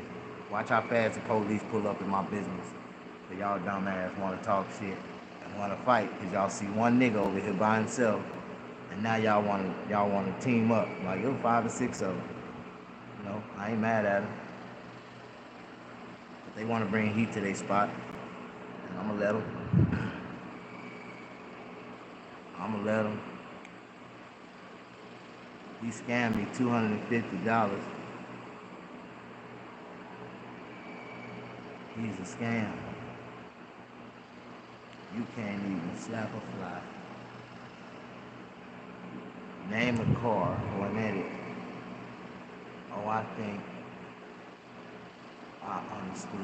Watch how fast the police pull up in my business. But y'all dumbass wanna talk shit and wanna fight, cause y'all see one nigga over here by himself, and now y'all wanna team up. Like, it was 5 or 6 of them. You know, I ain't mad at them. But they wanna bring heat to their spot, and I'ma let them. I'ma let them. He scammed me $250. He's a scam. You can't even slap a fly. Name a car or an edit. Oh, I think I understood.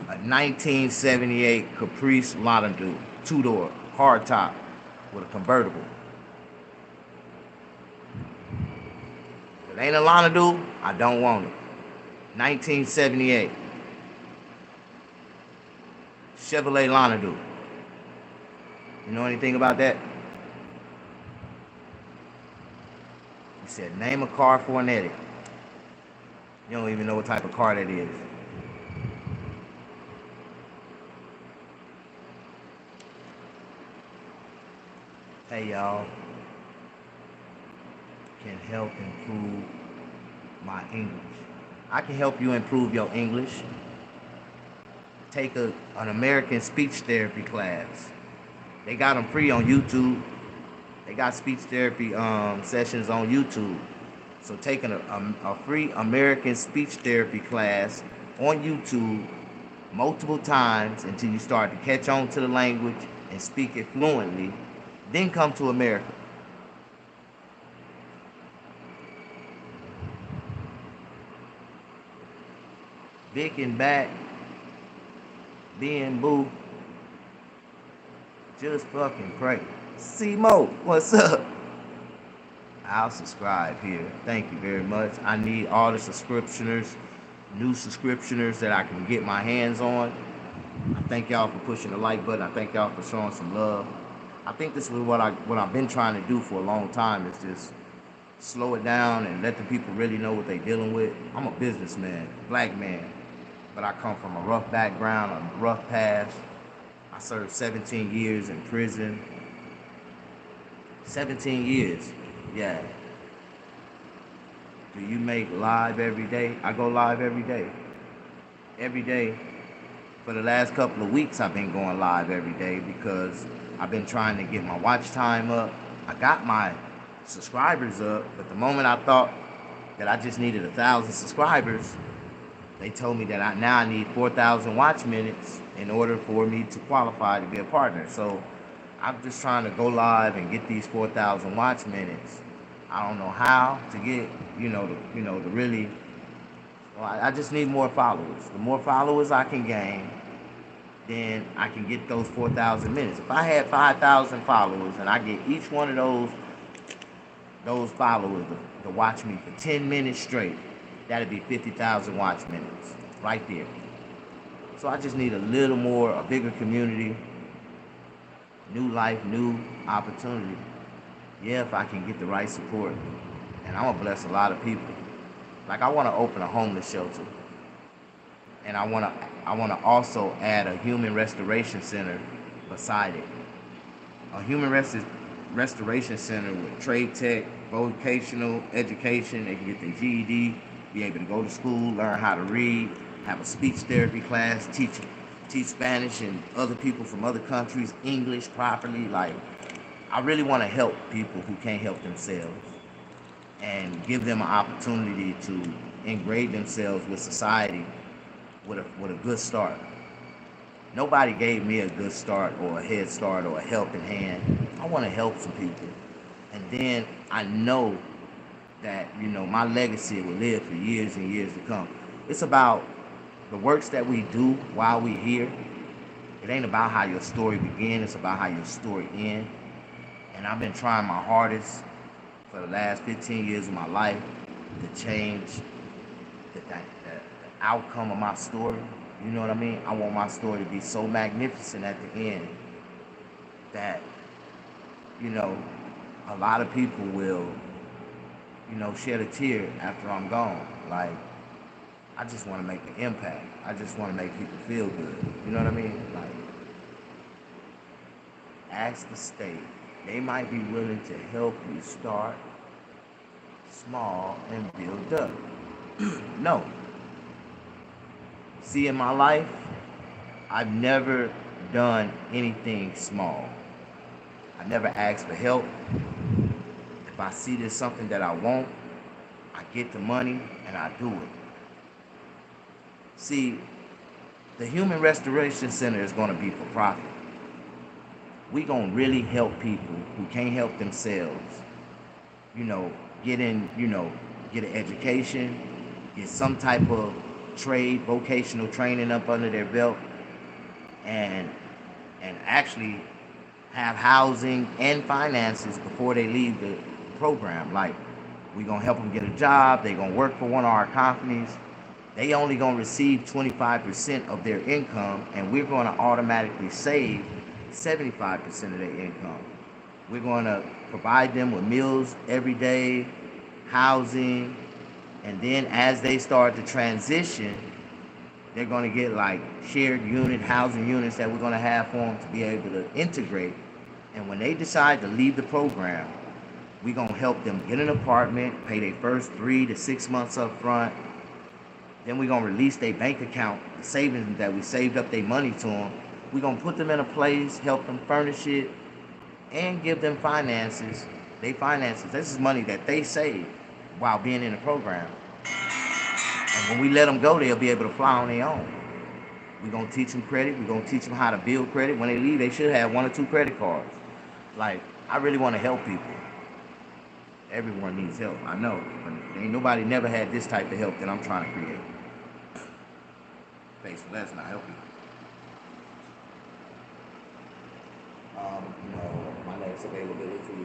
A 1978 Caprice Lonadoo, 2-door, hardtop, with a convertible. If it ain't a Lonadoo, I don't want it. 1978 Chevrolet Lonadoo. You know anything about that? He said, name a car for an edit. You don't even know what type of car that is. Hey y'all, can help improve my English. I can help you improve your English. Take an American speech therapy class. They got them free on YouTube. They got speech therapy sessions on YouTube. So taking a free American speech therapy class on YouTube multiple times until you start to catch on to the language and speak it fluently, then come to America. Vic and back, being boo, just fucking pray. C-Mo, what's up? I'll subscribe here. Thank you very much. I need all the subscriptioners, new subscriptioners that I can get my hands on. I thank y'all for pushing the like button. I thank y'all for showing some love. I think this is what I've been trying to do for a long time, is just slow it down and let the people really know what they're dealing with. I'm a businessman, black man, but I come from a rough background, a rough past. I served 17 years in prison. 17 years, yeah. Do you make live every day? I go live every day. Every day. For the last couple of weeks, I've been going live every day because I've been trying to get my watch time up. I got my subscribers up, but the moment I thought that I just needed 1,000 subscribers, they told me that now I need 4,000 watch minutes in order for me to qualify to be a partner. So I'm just trying to go live and get these 4,000 watch minutes. I don't know how to get, the really. Well, I just need more followers. The more followers I can gain, then I can get those 4,000 minutes. If I had 5,000 followers and I get each one of those followers to watch me for 10 minutes straight, that'd be 50,000 watch minutes right there. So I just need a little more, a bigger community, new life, new opportunity. Yeah, if I can get the right support, and I'm gonna bless a lot of people. Like, I want to open a homeless shelter, and I want to also add a human restoration center beside it. A human restoration center with trade tech, vocational education. They can get their GED, be able to go to school, learn how to read, have a speech therapy class, teach Spanish and other people from other countries English properly. Like, I really want to help people who can't help themselves, and give them an opportunity to engrave themselves with society with a good start. Nobody gave me a good start or a head start or a helping hand. I want to help some people. And then I know that, my legacy will live for years and years to come. It's about the works that we do while we're here. It ain't about how your story begins, it's about how your story ends. And I've been trying my hardest for the last 15 years of my life to change the outcome of my story. You know what I mean? I want my story to be so magnificent at the end that, a lot of people will, shed a tear after I'm gone. Like, I just want to make an impact. I just want to make people feel good. You know what I mean? Like, ask the state. They might be willing to help you start small and build up. No. See, in my life, I've never done anything small. I never asked for help. If I see there's something that I want, I get the money and I do it. See, the Human Restoration Center is going to be for profit. We're going to really help people who can't help themselves, get an education, get some type of trade, vocational training up under their belt, and actually have housing and finances before they leave the program. Like, we're going to help them get a job. They're going to work for one of our companies. They only going to receive 25% of their income, and we're going to automatically save 75% of their income. We're going to provide them with meals every day, housing, and then as they start to transition, they're going to get like shared unit housing units that we're going to have for them to be able to integrate. And when they decide to leave the program, we're going to help them get an apartment, pay their first 3 to 6 months up front. Then we're going to release their bank account, the savings that we saved up their money to them. We're going to put them in a place, help them furnish it, and give them finances. They finances. This is money that they saved while being in the program. And when we let them go, they'll be able to fly on their own. We're going to teach them credit. We're going to teach them how to build credit. When they leave, they should have 1 or 2 credit cards. Like, I really want to help people. Everyone needs help, I know. But ain't nobody never had this type of help that I'm trying to create. face, but that's not helping. My next availability